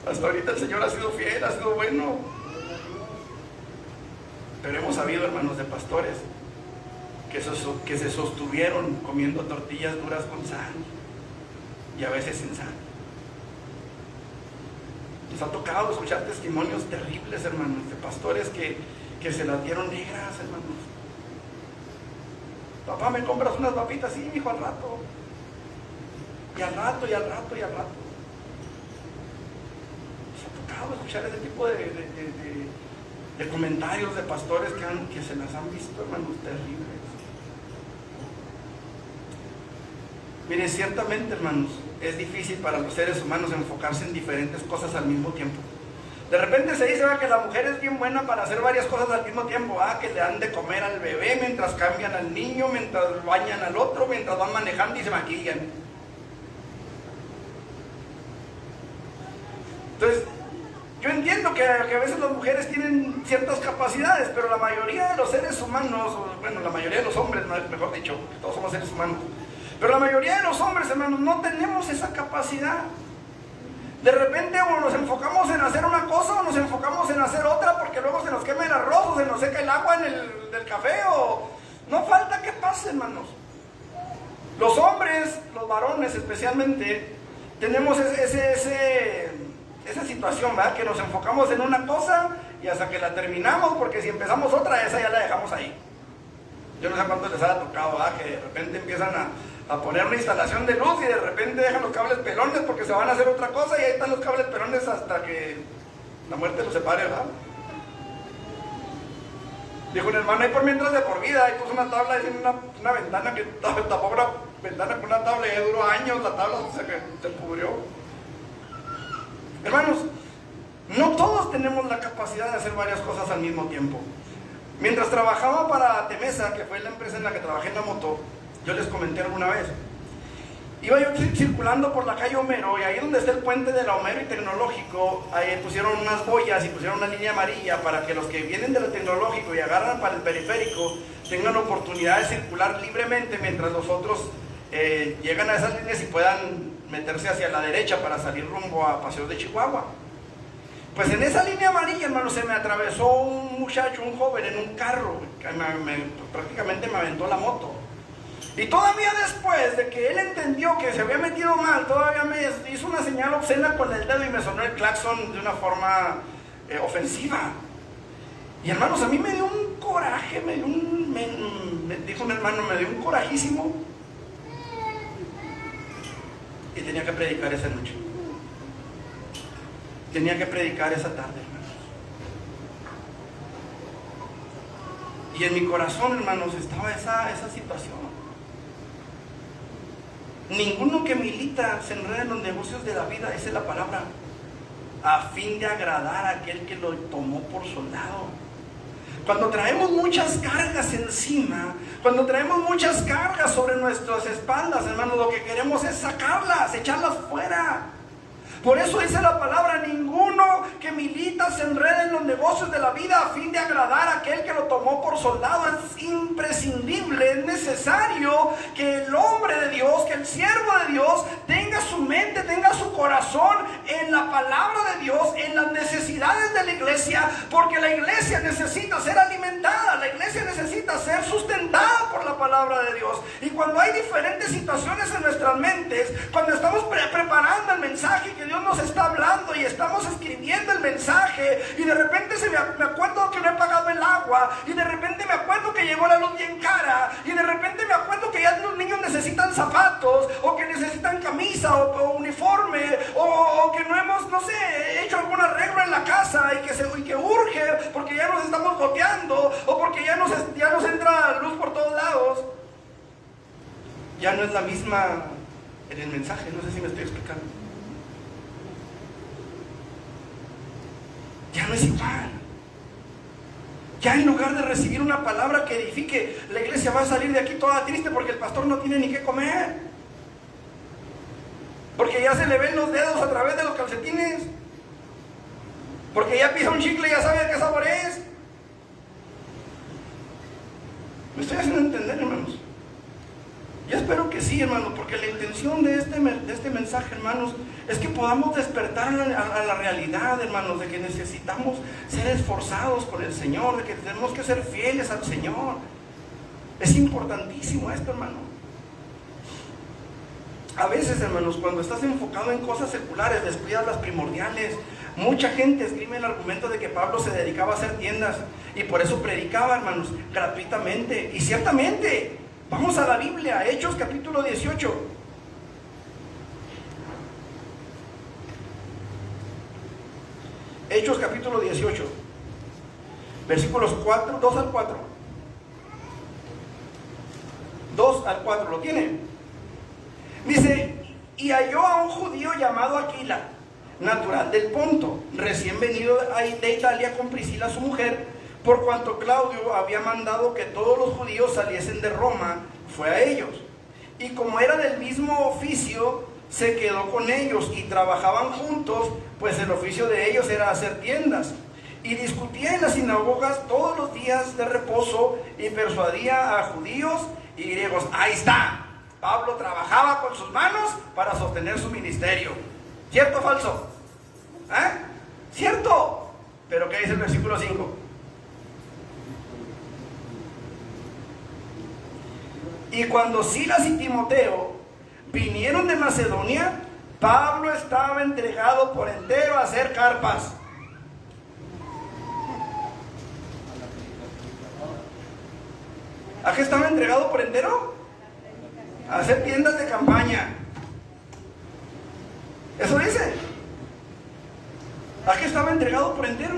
Hasta ahorita el Señor ha sido fiel, ha sido bueno. Pero hemos sabido, hermanos, de pastores que se sostuvieron comiendo tortillas duras con sal, y a veces sin sal. Nos ha tocado escuchar testimonios terribles, hermanos, de pastores que se las dieron negras, hermanos. Papá, ¿me compras unas papitas? Sí, hijo, al rato. Y al rato, y al rato, y al rato. Nos ha tocado escuchar ese tipo de comentarios de pastores que se las han visto, hermanos, terribles. Mire, ciertamente, hermanos, es difícil para los seres humanos enfocarse en diferentes cosas al mismo tiempo. De repente se dice que la mujer es bien buena para hacer varias cosas al mismo tiempo, que le dan de comer al bebé mientras cambian al niño, mientras bañan al otro, mientras van manejando y se maquillan. Entonces, yo entiendo que a veces las mujeres tienen ciertas capacidades, pero la mayoría de los seres humanos, bueno, la mayoría de los hombres, mejor dicho, que todos somos seres humanos, pero la mayoría de los hombres, hermanos, no tenemos esa capacidad. De repente o nos enfocamos en hacer una cosa o nos enfocamos en hacer otra, porque luego se nos quema el arroz o se nos seca el agua del café, o no falta que pase, hermanos. Los hombres, los varones especialmente, tenemos esa situación, ¿verdad? Que nos enfocamos en una cosa y hasta que la terminamos, porque si empezamos otra, esa ya la dejamos ahí. Yo no sé cuántos les haya tocado, ¿verdad? Que de repente empiezan a poner una instalación de luz y de repente dejan los cables pelones porque se van a hacer otra cosa, y ahí están los cables pelones hasta que la muerte los separe, ¿verdad? Dijo un hermano, ahí por mientras de por vida, ahí puso una tabla, en una ventana que tapó una ventana con una tabla y ya duró años la tabla, se pudrió. Hermanos, no todos tenemos la capacidad de hacer varias cosas al mismo tiempo. Mientras trabajaba para Temesa, que fue la empresa en la que trabajé en la moto, yo les comenté alguna vez, iba yo circulando por la calle Homero, y ahí donde está el puente de la Homero y Tecnológico, ahí pusieron unas boyas y pusieron una línea amarilla para que los que vienen de la Tecnológico y agarran para el periférico tengan la oportunidad de circular libremente, mientras los otros llegan a esas líneas y puedan meterse hacia la derecha para salir rumbo a Paseos de Chihuahua. Pues en esa línea amarilla, hermano, se me atravesó un muchacho, un joven en un carro, que prácticamente me aventó la moto. Y todavía después de que él entendió que se había metido mal, todavía me hizo una señal obscena con el dedo y me sonó el claxon de una forma ofensiva. Y hermanos, a mí me dio un coraje, me dijo un hermano, me dio un corajísimo. Y tenía que predicar esa noche. Tenía que predicar esa tarde, hermanos. Y en mi corazón, hermanos, estaba esa situación. Ninguno que milita se enreda en los negocios de la vida, esa es la palabra, a fin de agradar a aquel que lo tomó por soldado. Cuando traemos muchas cargas encima, cuando traemos muchas cargas sobre nuestras espaldas, hermanos, lo que queremos es sacarlas, echarlas fuera. Por eso dice la palabra, ninguno que milita se enreda en los negocios de la vida a fin de agradar a aquel que lo tomó por soldado. Es imprescindible, es necesario que el hombre de Dios, que el siervo de Dios tenga tenga su mente, tenga su corazón en la palabra de Dios, en las necesidades de la iglesia, porque la iglesia necesita ser alimentada, la iglesia necesita ser sustentada por la palabra de Dios. Y cuando hay diferentes situaciones en nuestras mentes, cuando estamos preparando el mensaje que Dios nos está hablando y estamos escribiendo el mensaje, y de repente me acuerdo que no he pagado el agua, y de repente me acuerdo que llegó la luz bien cara, y de repente me acuerdo que ya los niños necesitan zapatos, o que necesitan camisa o uniforme, o que no hemos, no sé, hecho algún arreglo en la casa y que urge porque ya nos estamos goteando, o porque ya nos entra luz por todos lados. Ya no es la misma en el mensaje, no sé si me estoy explicando. Ya no es igual. Ya en lugar de recibir una palabra que edifique, la iglesia va a salir de aquí toda triste porque el pastor no tiene ni qué comer, porque ya se le ven los dedos a través de los calcetines, porque ya pisa un chicle y ya sabe de qué sabor es. ¿Me estoy haciendo entender, hermanos? Yo espero que sí, hermanos, porque la intención de este mensaje, hermanos, es que podamos despertar a la realidad, hermanos, de que necesitamos ser esforzados con el Señor, de que tenemos que ser fieles al Señor. Es importantísimo esto, hermano. A veces, hermanos, cuando estás enfocado en cosas seculares, descuidas las primordiales. Mucha gente escribe el argumento de que Pablo se dedicaba a hacer tiendas y por eso predicaba, hermanos, gratuitamente. Y ciertamente, vamos a la Biblia, Hechos capítulo 18. Hechos capítulo 18, versículos 2 al 4. 2 al 4, ¿lo tiene? Dice: y halló a un judío llamado Aquila, natural del Ponto, recién venido de Italia con Priscila su mujer, por cuanto Claudio había mandado que todos los judíos saliesen de Roma, fue a ellos. Y como era del mismo oficio, se quedó con ellos y trabajaban juntos, pues el oficio de ellos era hacer tiendas. Y discutía en las sinagogas todos los días de reposo y persuadía a judíos y griegos. Ahí está. Pablo trabajaba con sus manos para sostener su ministerio. ¿Cierto o falso? ¿Cierto? Pero ¿qué dice el versículo 5? Y cuando Silas y Timoteo vinieron de Macedonia, Pablo estaba entregado por entero a hacer carpas. ¿A qué estaba entregado por entero? A hacer tiendas de campaña. ¿Eso dice? ¿A qué estaba entregado por entero?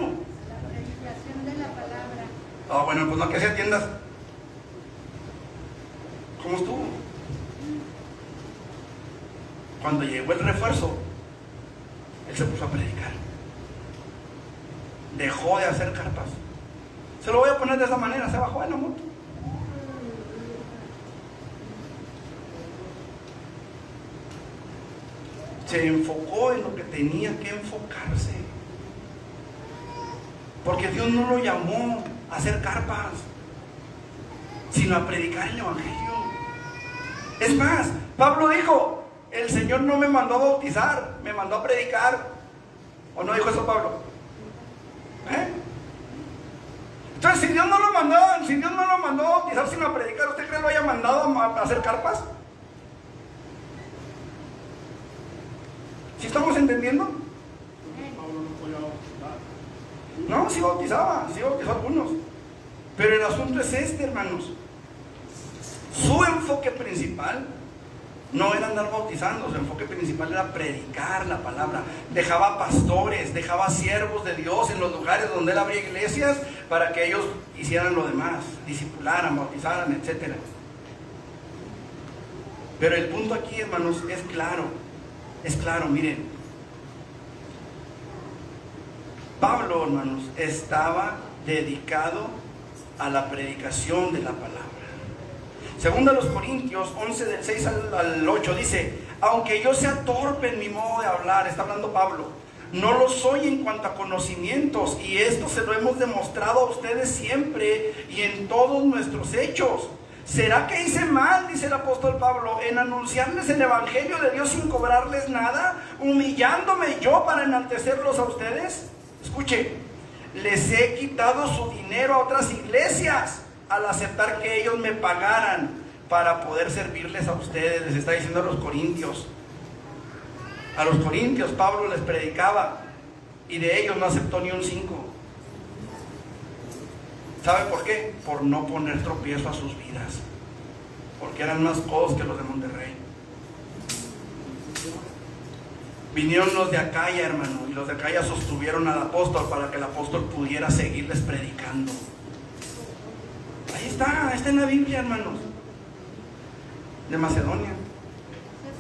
La predicación de la palabra. Bueno, pues no, que hacía tiendas. ¿Cómo estuvo? Cuando llegó el refuerzo, él se puso a predicar. Dejó de hacer carpas. Se lo voy a poner de esa manera, se bajó de la moto. Se enfocó en lo que tenía que enfocarse. Porque Dios no lo llamó a hacer carpas, sino a predicar el evangelio. Es más, Pablo dijo: el Señor no me mandó a bautizar, me mandó a predicar. ¿O no dijo eso Pablo? Entonces, si Dios no lo mandó a bautizar sino a predicar, ¿usted cree que lo haya mandado a hacer carpas? ¿Sí estamos entendiendo? No, sí bautizó a algunos. Pero el asunto es este, hermanos. Su enfoque principal no era andar bautizando, su enfoque principal era predicar la palabra. Dejaba pastores, dejaba siervos de Dios en los lugares donde él abría iglesias para que ellos hicieran lo demás, discipularan, bautizaran, etc. Pero el punto aquí, hermanos, es claro, miren. Pablo, hermanos, estaba dedicado a la predicación de la palabra. Según a los Corintios 11 del 6 al 8 dice: aunque yo sea torpe en mi modo de hablar, está hablando Pablo, no lo soy en cuanto a conocimientos, y esto se lo hemos demostrado a ustedes siempre y en todos nuestros hechos, ¿Será que hice mal, dice el apóstol Pablo, en anunciarles el evangelio de Dios sin cobrarles nada, humillándome yo para enaltecerlos a ustedes? Escuche, les he quitado su dinero a otras iglesias al aceptar que ellos me pagaran para poder servirles a ustedes. Les está diciendo a los corintios. A los corintios Pablo les predicaba y de ellos no aceptó ni un 5. ¿Sabe por qué? Por no poner tropiezo a sus vidas, porque eran más codos que los de Monterrey. Vinieron los de Acaya, hermano, y los de Acaya sostuvieron al apóstol para que el apóstol pudiera seguirles predicando. Ahí está en la Biblia, hermanos, de Macedonia.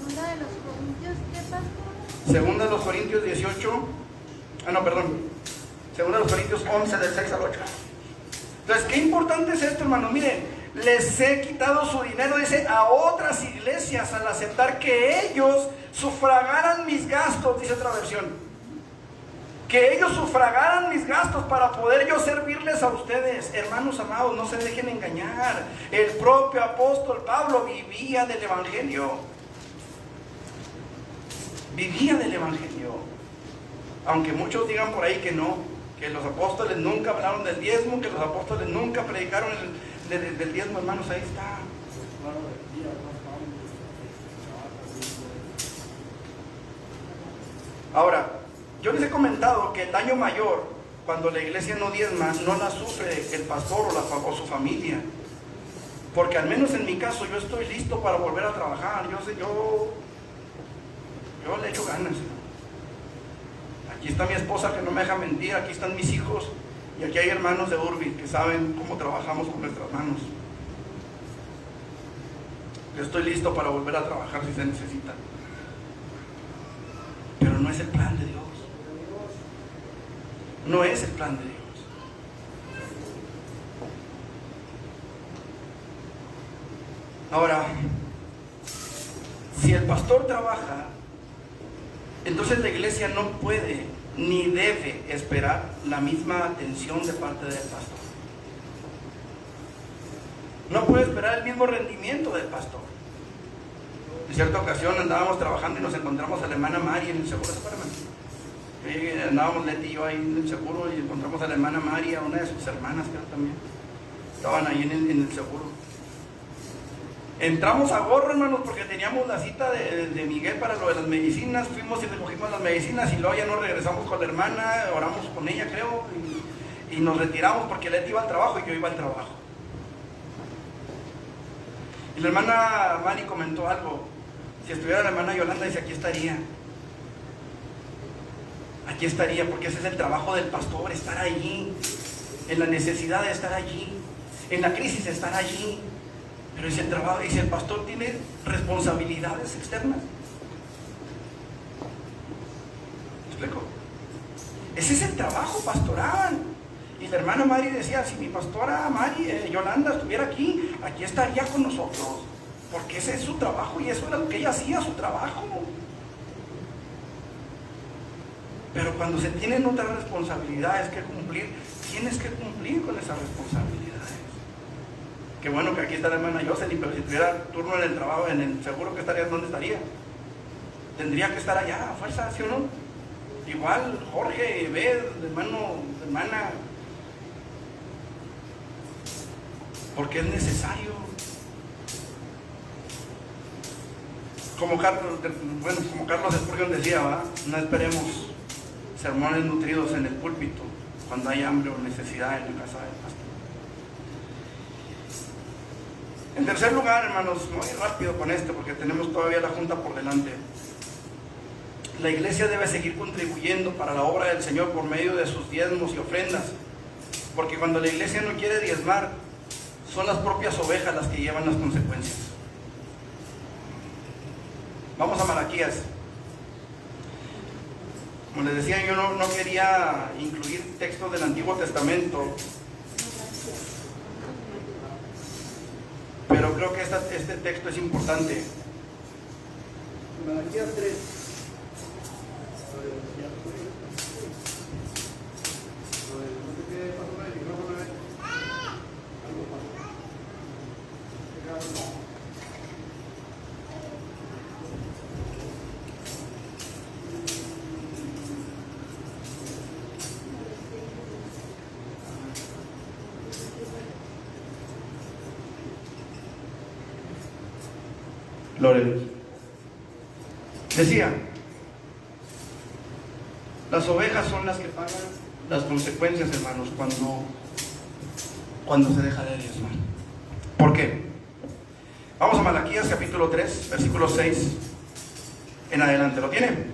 Segunda de los Corintios, ¿qué pasó? Segunda de los Corintios 18, Segunda de los Corintios 11, del 6 al 8. Entonces, qué importante es esto, hermano. Miren, les he quitado su dinero, dice, a otras iglesias al aceptar que ellos sufragaran mis gastos, dice otra versión. Que ellos sufragaran mis gastos para poder yo servirles a ustedes. Hermanos amados, no se dejen engañar. El propio apóstol Pablo vivía del evangelio. Vivía del evangelio. Aunque muchos digan por ahí que no, que los apóstoles nunca hablaron del diezmo, que los apóstoles nunca predicaron del diezmo, hermanos, ahí está. Ahora, yo les he comentado que el daño mayor, cuando la iglesia no diezma, no la sufre el pastor o su familia. Porque al menos en mi caso, yo estoy listo para volver a trabajar. Yo le echo ganas. Aquí está mi esposa que no me deja mentir, aquí están mis hijos y aquí hay hermanos de Urbi que saben cómo trabajamos con nuestras manos. Yo estoy listo para volver a trabajar si se necesita. Pero no es el plan de Dios. No es el plan de Dios. Ahora, si el pastor trabaja, entonces la iglesia no puede ni debe esperar la misma atención de parte del pastor. No puede esperar el mismo rendimiento del pastor. En cierta ocasión andábamos trabajando y nos encontramos a la hermana Mari en el seguro. Andábamos Leti y yo ahí en el seguro y encontramos a la hermana Mari, a una de sus hermanas creo también. Estaban ahí en el seguro. Entramos a gorro, hermanos, porque teníamos la cita de Miguel para lo de las medicinas. Fuimos y recogimos las medicinas y luego ya nos regresamos con la hermana, oramos con ella, creo, y nos retiramos porque Leti iba al trabajo y yo iba al trabajo. Y la hermana Mari comentó algo. Si estuviera la hermana Yolanda, dice, aquí estaría. Aquí estaría, porque ese es el trabajo del pastor, estar allí, en la necesidad de estar allí, en la crisis de estar allí. Pero si el pastor tiene responsabilidades externas. ¿Me explico? Ese es el trabajo pastoral. Y la hermana Mari decía, si mi pastora Mari, Yolanda estuviera aquí, aquí estaría con nosotros. Porque ese es su trabajo y eso era lo que ella hacía, su trabajo. Pero cuando se tienen otras responsabilidades que cumplir, tienes que cumplir con esas responsabilidades. Qué bueno que aquí está la hermana Jocelyn, pero si tuviera turno en el trabajo, en el seguro, que estaría, ¿dónde estaría? Tendría que estar allá, a fuerza, ¿sí o no? Igual Jorge, Bed, hermana, porque es necesario. Como Carlos Spurgeon decía, ¿va? No esperemos sermones nutridos en el púlpito cuando hay hambre o necesidad en la casa del pastor. En tercer lugar, hermanos, muy rápido con esto porque tenemos todavía la junta por delante. La iglesia debe seguir contribuyendo para la obra del Señor por medio de sus diezmos y ofrendas, porque cuando la iglesia no quiere diezmar, son las propias ovejas las que llevan las consecuencias. Vamos a Malaquías. Como les decía, yo no quería incluir textos del Antiguo Testamento, pero creo que este texto es importante. Malaquías 3. Gloria a Dios. Decía, las ovejas son las que pagan las consecuencias, hermanos, cuando se deja de diezmar. ¿Por qué? Vamos a Malaquías capítulo 3, versículo 6 en adelante. ¿Lo tienen?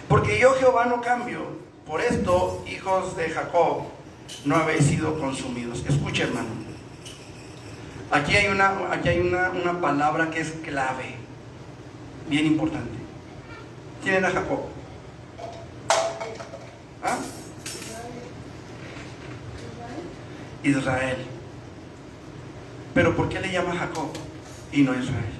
Porque yo, Jehová, no cambio. Por esto, hijos de Jacob, no habéis sido consumidos. Escucha, hermano. Aquí hay una palabra que es clave, bien importante. ¿Quién era Jacob? ¿Ah? Israel. Pero ¿por qué le llama Jacob y no Israel?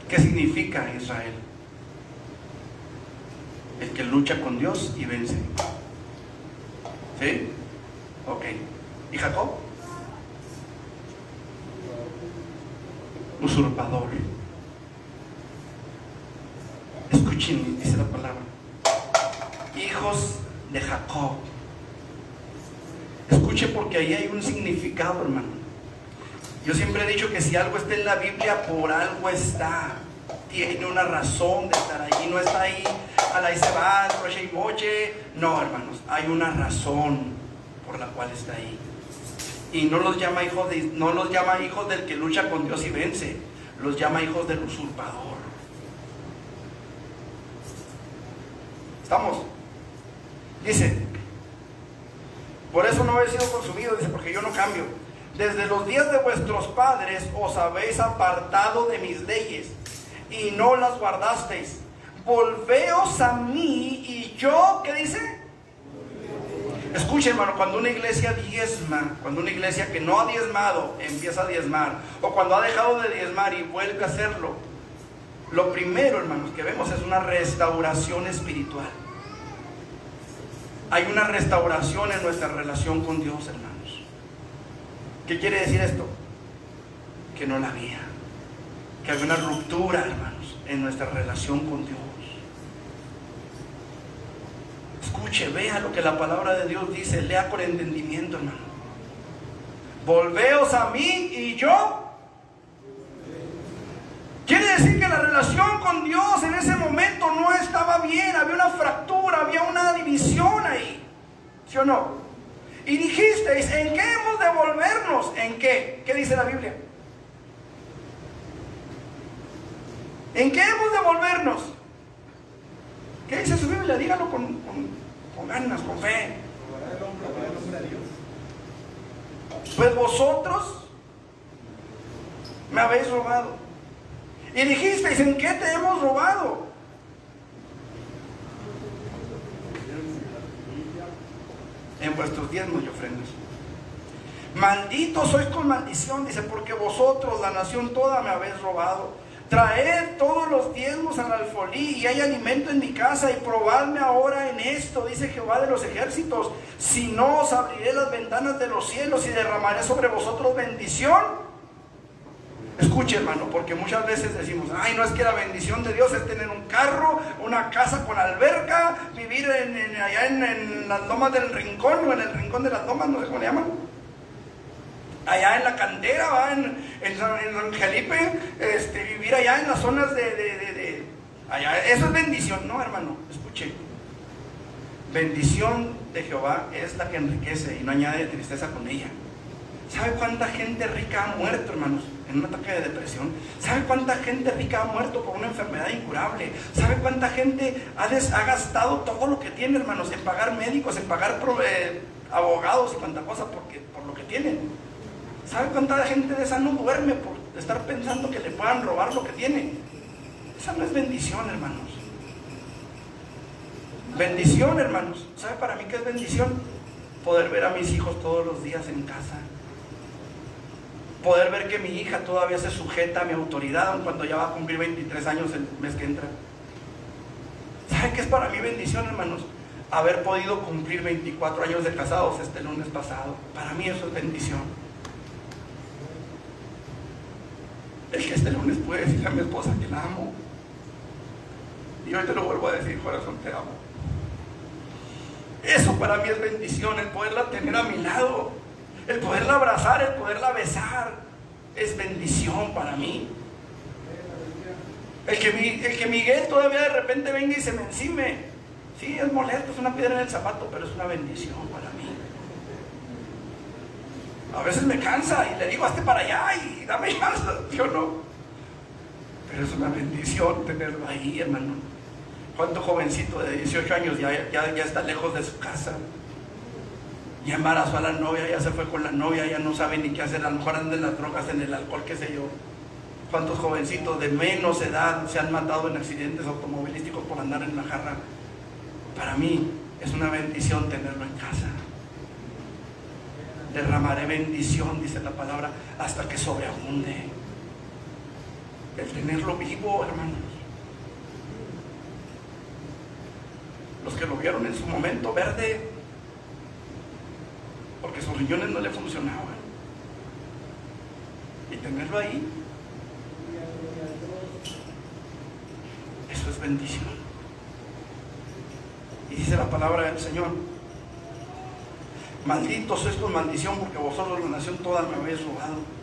¿Qué significa Israel? El que lucha con Dios y vence. ¿Sí? Ok. ¿Y Jacob? Usurpador. Escuchen, dice la palabra. Hijos de Jacob. Escuche, porque ahí hay un significado, hermano. Yo siempre he dicho que si algo está en la Biblia, por algo está. Tiene una razón de estar ahí. No está ahí a la y se va, troche y moche. No, hermanos, hay una razón por la cual está ahí. Y no los llama hijos del que lucha con Dios y vence. Los llama hijos del usurpador. ¿Estamos? Dice, por eso no habéis sido consumidos, dice, porque yo no cambio. Desde los días de vuestros padres os habéis apartado de mis leyes y no las guardasteis. Volveos a mí y yo, ¿qué dice? Escuchen, hermano, cuando una iglesia diezma, cuando una iglesia que no ha diezmado empieza a diezmar, o cuando ha dejado de diezmar y vuelve a hacerlo, lo primero, hermanos, que vemos es una restauración espiritual. Hay una restauración en nuestra relación con Dios, hermanos. ¿Qué quiere decir esto? Que no la había. Que había una ruptura, hermanos, en nuestra relación con Dios. Escuche, vea lo que la palabra de Dios dice, lea con entendimiento, hermano. Volveos a mí y yo. Quiere decir que la relación con Dios en ese momento no estaba bien, había una fractura, había una división ahí, ¿sí o no? Y dijisteis, ¿en qué hemos de volvernos? ¿En qué? ¿Qué dice la Biblia? ¿En qué hemos de volvernos? ¿Qué dice su Biblia? Dígalo con ganas, con fe. Pues vosotros me habéis robado. Y dijisteis, ¿en qué te hemos robado? En vuestros diezmos y ofrendas. Malditos sois con maldición, dice, porque vosotros, la nación toda, me habéis robado. Traed todos los diezmos al alfolí y hay alimento en mi casa, y probadme ahora en esto, dice Jehová de los ejércitos, si no os abriré las ventanas de los cielos y derramaré sobre vosotros bendición. Escuche, hermano, porque muchas veces decimos, ay, no, es que la bendición de Dios es tener un carro, una casa con alberca, vivir allá en las lomas del Rincón, o en el Rincón de las Lomas, no sé cómo le llaman, allá en la cantera, ¿va? en San Felipe, vivir allá en las zonas allá. Eso es bendición. No, hermano, escuche, bendición de Jehová es la que enriquece y no añade tristeza con ella. ¿Sabe cuánta gente rica ha muerto, hermanos, en un ataque de depresión? ¿Sabe cuánta gente rica ha muerto por una enfermedad incurable? ¿Sabe cuánta gente ha gastado todo lo que tiene, hermanos, en pagar médicos, en pagar abogados y cuánta cosa por lo que tienen? ¿Sabe cuánta gente de esa no duerme por estar pensando que le puedan robar lo que tiene? Esa no es bendición, hermanos. Bendición, hermanos. ¿Sabe para mí qué es bendición? Poder ver a mis hijos todos los días en casa. Poder ver que mi hija todavía se sujeta a mi autoridad, aun cuando ya va a cumplir 23 años el mes que entra. ¿Sabe qué es para mí bendición, hermanos? Haber podido cumplir 24 años de casados este lunes pasado. Para mí eso es bendición. El que este lunes puede decirle a mi esposa que la amo. Y hoy te lo vuelvo a decir, corazón, te amo. Eso para mí es bendición, el poderla tener a mi lado. El poderla abrazar, el poderla besar, es bendición para mí. El que Miguel todavía de repente venga y se me encime, sí, es molesto, es una piedra en el zapato, pero es una bendición para mí. A veces me cansa y le digo, hazte para allá y dame chance, yo no. Pero es una bendición tenerlo ahí, hermano. ¿Cuánto jovencito de 18 años ya está lejos de su casa? Ya embarazó a la novia, ya se fue con la novia, ya no sabe ni qué hacer, a lo mejor andan en las drogas, en el alcohol, qué sé yo. ¿Cuántos jovencitos de menos edad se han matado en accidentes automovilísticos por andar en la jarra? Para mí es una bendición tenerlo en casa. Derramaré bendición, dice la palabra, hasta que sobreabunde. El tenerlo vivo, hermanos. Los que lo vieron en su momento verde, porque sus riñones no le funcionaban, y tenerlo ahí, eso es bendición. Y dice la palabra del Señor: malditos sois con maldición, porque vosotros, la nación toda, me habéis robado.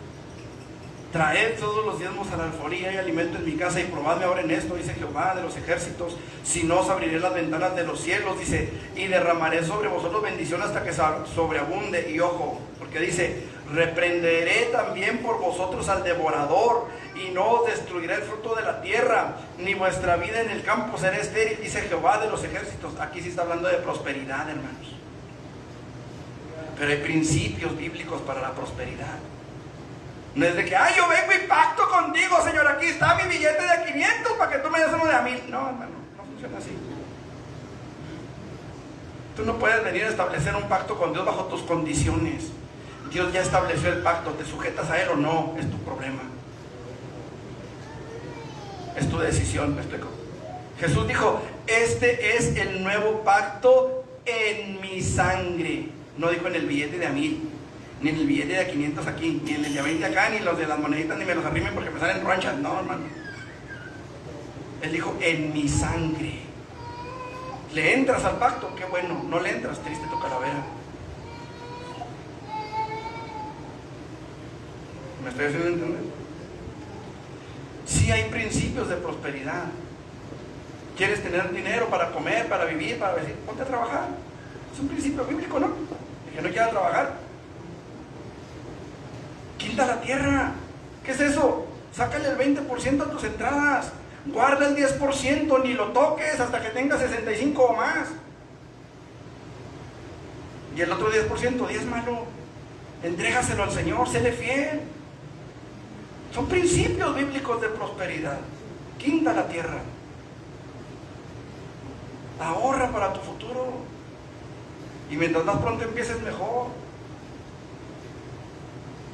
Traed todos los diezmos a la alforía y alimento en mi casa, y probadme ahora en esto, dice Jehová de los ejércitos, si no os abriré las ventanas de los cielos, dice, y derramaré sobre vosotros bendición hasta que sobreabunde. Y ojo, porque dice, reprenderé también por vosotros al devorador, y no os destruiré el fruto de la tierra, ni vuestra vida en el campo será estéril, dice Jehová de los ejércitos. Aquí sí está hablando de prosperidad, hermanos. Pero hay principios bíblicos para la prosperidad. No es de que, yo vengo y pacto contigo, Señor, aquí está mi billete de 500 para que tú me des uno de 1,000. No, hermano, no funciona así. Tú no puedes venir a establecer un pacto con Dios bajo tus condiciones. Dios ya estableció el pacto, ¿te sujetas a él o no? Es tu problema. Es tu decisión, ¿me explico? Jesús dijo, este es el nuevo pacto en mi sangre. No dijo en el billete de 1,000. Ni en el billete de 500 aquí, ni en el de 20 acá, ni los de las moneditas, ni me los arrimen porque me salen ronchas. No, hermano. Él dijo, en mi sangre. ¿Le entras al pacto? Qué bueno. No le entras, triste tu calavera. ¿Me estoy haciendo entender? Sí hay principios de prosperidad. ¿Quieres tener dinero para comer, para vivir, para vestir? Ponte a trabajar. Es un principio bíblico, ¿no? El que no quiera trabajar, quita la tierra. ¿Qué es eso? Sácale el 20% a tus entradas. Guarda el 10%, ni lo toques hasta que tengas 65 o más. Y el otro 10%, diezmalo. Entrégaselo al Señor, séle fiel. Son principios bíblicos de prosperidad. Quita la tierra. Ahorra para tu futuro. Y mientras más pronto empieces, mejor.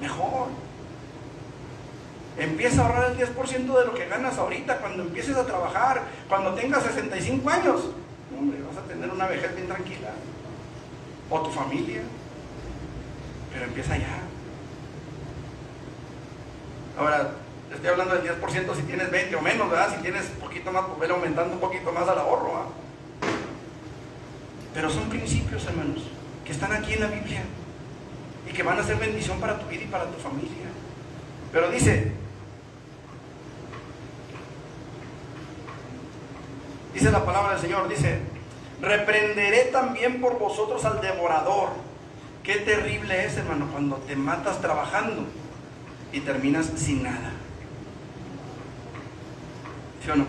Mejor. Empieza a ahorrar el 10% de lo que ganas ahorita, cuando empieces a trabajar, cuando tengas 65 años. Hombre, vas a tener una vejez bien tranquila. O tu familia. Pero empieza ya. Ahora, te estoy hablando del 10% si tienes 20 o menos, ¿verdad? Si tienes poquito más, pues vele aumentando un poquito más al ahorro, ¿verdad? Pero son principios, hermanos, que están aquí en la Biblia y que van a ser bendición para tu vida y para tu familia. Pero dice la palabra del Señor, dice, reprenderé también por vosotros al devorador. Qué terrible es, hermano, cuando te matas trabajando y terminas sin nada. ¿Sí o no?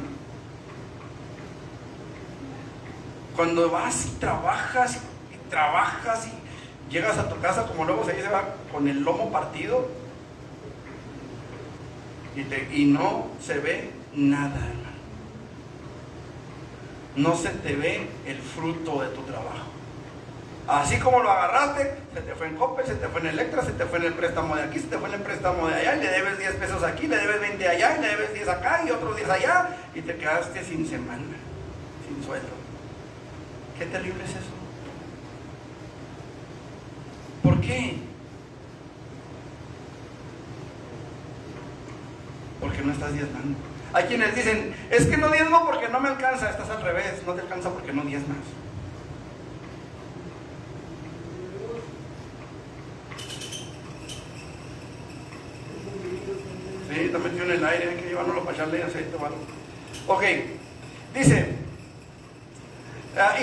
Cuando vas y trabajas y llegas a tu casa, como luego se dice, va con el lomo partido y no se ve nada, hermano. No se te ve el fruto de tu trabajo. Así como lo agarraste, se te fue en Coppel, se te fue en Electra, se te fue en el préstamo de aquí, se te fue en el préstamo de allá, y le debes 10 pesos aquí, le debes 20 allá, y le debes 10 acá, y otros 10 allá, y te quedaste sin semana, sin sueldo. Qué terrible es eso. ¿Por qué? Porque no estás diezmando. Hay quienes dicen, es que no diezmo porque no me alcanza. Estás al revés, no te alcanza porque no diezmas. el aire, hay que llevárnoslo para echarle aceite o algo. Ok, dice,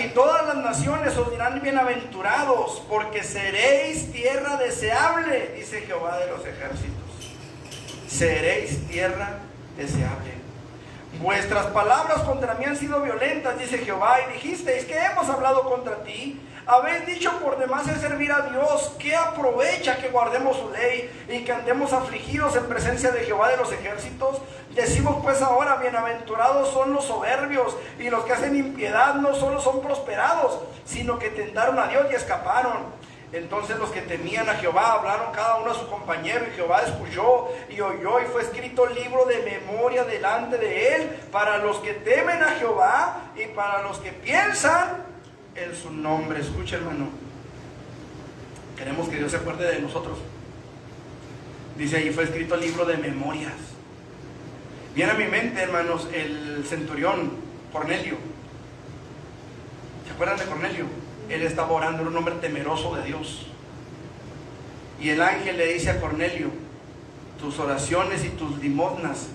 y todas las naciones os dirán bienaventurados, porque seréis tierra deseable, dice Jehová de los ejércitos. Seréis tierra deseable. Vuestras palabras contra mí han sido violentas, dice Jehová, y dijisteis que hemos hablado contra ti. Habéis dicho por demás el servir a Dios. ¿Qué aprovecha que guardemos su ley y que andemos afligidos en presencia de Jehová de los ejércitos? Decimos pues ahora, bienaventurados son los soberbios, y los que hacen impiedad no solo son prosperados, sino que tentaron a Dios y escaparon. Entonces los que temían a Jehová hablaron cada uno a su compañero, y Jehová escuchó y oyó, y fue escrito libro de memoria delante de él para los que temen a Jehová y para los que piensan en su nombre. Escucha, hermano, queremos que Dios se acuerde de nosotros. Dice ahí, fue escrito el libro de memorias. Viene a mi mente, hermanos, el centurión Cornelio. ¿Se acuerdan de Cornelio? Él estaba orando, era un hombre temeroso de Dios. Y el ángel le dice a Cornelio: tus oraciones y tus limosnas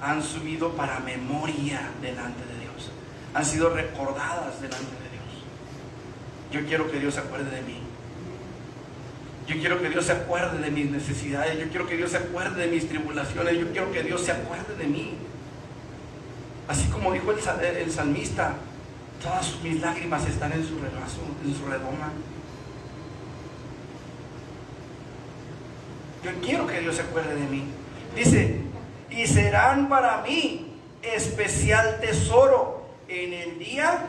han subido para memoria delante de Dios, han sido recordadas delante de Dios. Yo quiero que Dios se acuerde de mí. Yo quiero que Dios se acuerde de mis necesidades. Yo quiero que Dios se acuerde de mis tribulaciones. Yo quiero que Dios se acuerde de mí. Así como dijo el salmista: todas mis lágrimas están en su regazo, en su redoma. Yo quiero que Dios se acuerde de mí. Dice, y serán para mí especial tesoro en el día.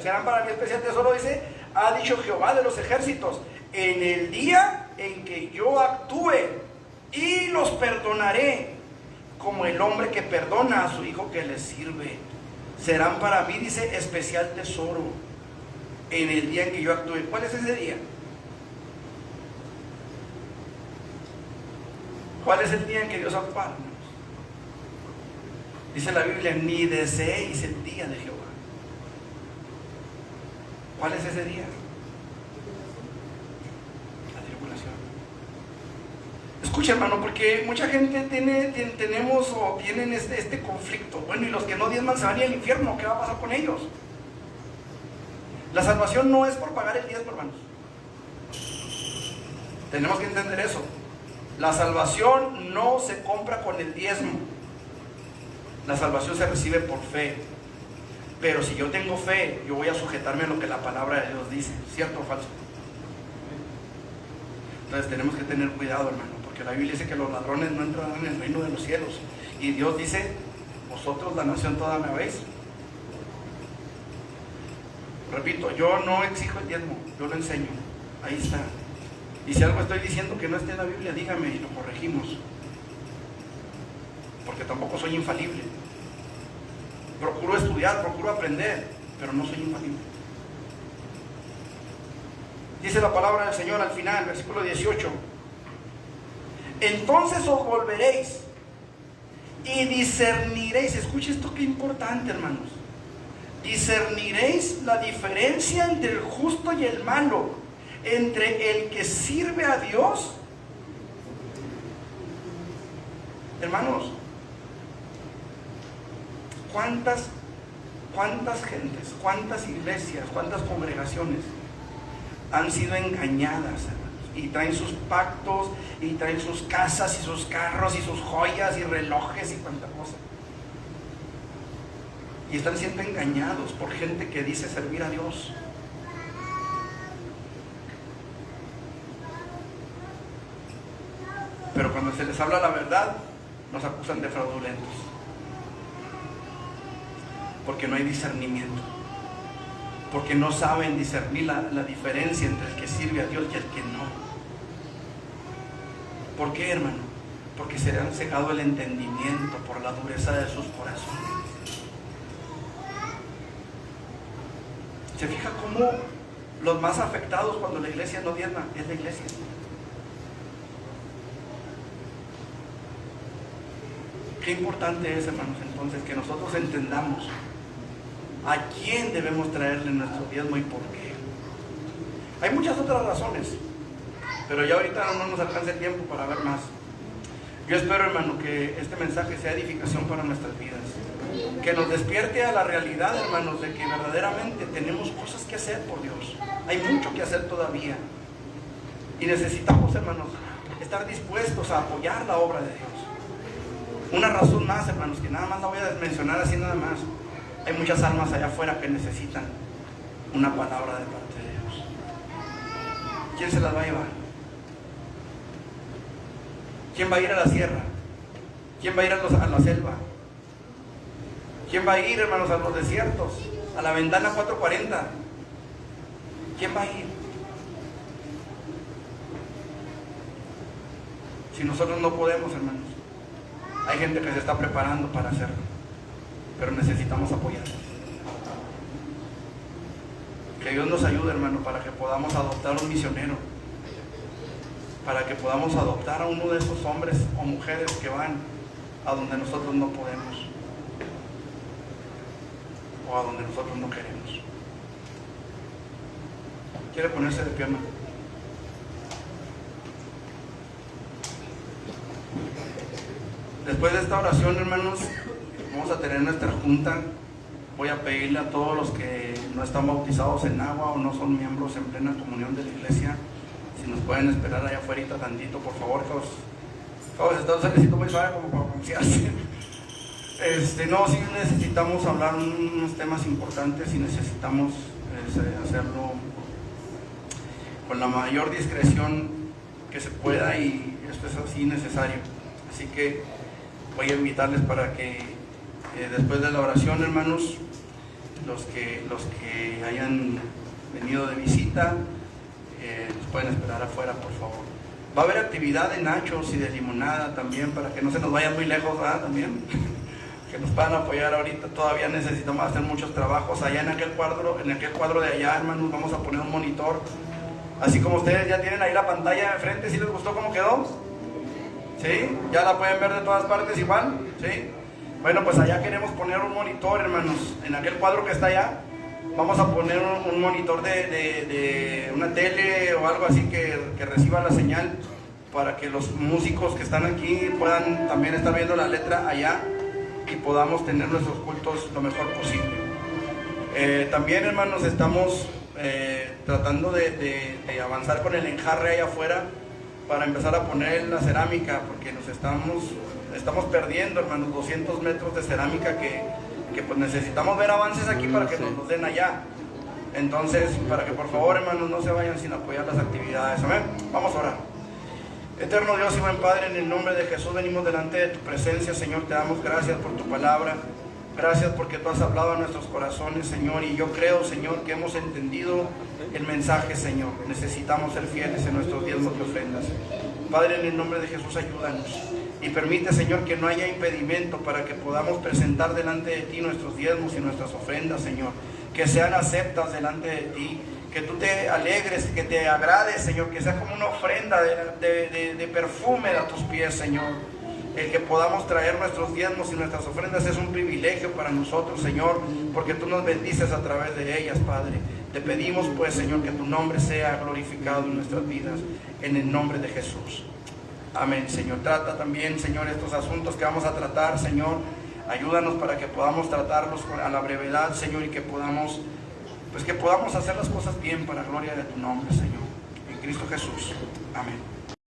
Serán para mí especial tesoro, dice, ha dicho Jehová de los ejércitos, en el día en que yo actúe y los perdonaré, como el hombre que perdona a su hijo que le sirve. Serán para mí, dice, especial tesoro en el día en que yo actúe. ¿Cuál es ese día? ¿Cuál es el día en que Dios actúa? Dice la Biblia, ni deseéis el día de Jehová. ¿Cuál es ese día? La tribulación. Escucha, hermano, porque mucha gente tienen este conflicto. Bueno, y los que no diezman se van a ir al infierno. ¿Qué va a pasar con ellos? La salvación no es por pagar el diezmo, hermanos. Tenemos que entender eso. La salvación no se compra con el diezmo. La salvación se recibe por fe. Pero si yo tengo fe, yo voy a sujetarme a lo que la palabra de Dios dice. ¿Cierto o falso? Entonces tenemos que tener cuidado, hermano, porque la Biblia dice que los ladrones no entrarán en el reino de los cielos. Y Dios dice, vosotros la nación toda me habéis. Repito, yo no exijo el diezmo, yo lo enseño. Ahí está. Y si algo estoy diciendo que no esté en la Biblia, dígame y lo corregimos. Porque tampoco soy infalible. Procuro estudiar, procuro aprender, pero no soy infalible. Dice la palabra del Señor al final, versículo 18. Entonces os volveréis y discerniréis. Escuche esto, qué importante, hermanos. Discerniréis la diferencia entre el justo y el malo, entre el que sirve a Dios. Hermanos, ¿cuántas gentes, cuántas iglesias, cuántas congregaciones han sido engañadas, hermanos? Y traen sus pactos, y traen sus casas, y sus carros, y sus joyas, y relojes, y cuánta cosa. Y están siendo engañados por gente que dice servir a Dios. Pero cuando se les habla la verdad, nos acusan de fraudulentos. Porque no hay discernimiento. Porque no saben discernir la diferencia entre el que sirve a Dios y el que no. ¿Por qué, hermano? Porque se le han cegado el entendimiento por la dureza de sus corazones. ¿Se fija cómo los más afectados cuando la iglesia no diezma es la iglesia? Qué importante es, hermanos, entonces, que nosotros entendamos a quién debemos traerle nuestro diezmo y por qué. Hay muchas otras razones, pero ya ahorita no nos alcanza el tiempo para ver más. Yo espero, hermano, que este mensaje sea edificación para nuestras vidas, que nos despierte a la realidad, hermanos, de que verdaderamente tenemos cosas que hacer por Dios. Hay mucho que hacer todavía y necesitamos, hermanos, estar dispuestos a apoyar la obra de Dios. Una razón más, hermanos, que nada más la voy a mencionar así nada más. Hay muchas almas allá afuera que necesitan una palabra de parte de Dios. ¿Quién se las va a llevar? ¿Quién va a ir a la sierra? ¿Quién va a ir a la selva? ¿Quién va a ir, hermanos, a los desiertos? A la ventana 440. ¿Quién va a ir? Si nosotros no podemos, hermanos, hay gente que se está preparando para hacerlo, pero necesitamos apoyarlos. Que Dios nos ayude, hermano, para que podamos adoptar un misionero, para que podamos adoptar a uno de esos hombres o mujeres que van a donde nosotros no podemos o a donde nosotros no queremos. ¿Quiere ponerse de pie, hermano? Después de esta oración, hermanos, vamos a tener nuestra junta. Voy a pedirle a todos los que no están bautizados en agua o no son miembros en plena comunión de la iglesia, si nos pueden esperar allá afuera tantito, por favor, todos están necesito muy suave como para confiarse. No, sí necesitamos hablar unos temas importantes y necesitamos hacerlo con la mayor discreción que se pueda, y esto es así necesario. Así que voy a invitarles para que después de la oración, hermanos, los que hayan venido de visita, nos pueden esperar afuera, por favor. Va a haber actividad de nachos y de limonada también, para que no se nos vayan muy lejos, ¿verdad? También que nos puedan apoyar ahorita. Todavía necesitamos hacer muchos trabajos allá en aquel cuadro de allá, hermanos. Vamos a poner un monitor, así como ustedes ya tienen ahí la pantalla de frente. ¿Sí les gustó cómo quedó? ¿Sí? ¿Ya la pueden ver de todas partes igual? ¿Sí? Bueno, pues allá queremos poner un monitor, hermanos. En aquel cuadro que está allá vamos a poner un monitor de una tele o algo así que reciba la señal, para que los músicos que están aquí puedan también estar viendo la letra allá y podamos tener nuestros cultos lo mejor posible. También, hermanos, estamos tratando de avanzar con el enjarre allá afuera, para empezar a poner la cerámica, porque nos estamos perdiendo, hermanos, 200 metros de cerámica que pues necesitamos ver avances aquí para que nos los den allá. Entonces, para que por favor, hermanos, no se vayan sin apoyar las actividades. Amén. Vamos a orar. Eterno Dios y buen Padre, en el nombre de Jesús venimos delante de tu presencia, Señor. Te damos gracias por tu palabra. Gracias porque tú has hablado a nuestros corazones, Señor, y yo creo, Señor, que hemos entendido el mensaje, Señor. Necesitamos ser fieles en nuestros diezmos y ofrendas. Padre, en el nombre de Jesús, ayúdanos y permite, Señor, que no haya impedimento para que podamos presentar delante de ti nuestros diezmos y nuestras ofrendas, Señor, que sean aceptas delante de ti, que tú te alegres, que te agrades, Señor, que sea como una ofrenda de perfume a tus pies, Señor. El que podamos traer nuestros diezmos y nuestras ofrendas es un privilegio para nosotros, Señor, porque tú nos bendices a través de ellas, Padre. Te pedimos, pues, Señor, que tu nombre sea glorificado en nuestras vidas, en el nombre de Jesús. Amén, Señor. Trata también, Señor, estos asuntos que vamos a tratar, Señor. Ayúdanos para que podamos tratarlos a la brevedad, Señor, y que podamos hacer las cosas bien para la gloria de tu nombre, Señor. En Cristo Jesús. Amén.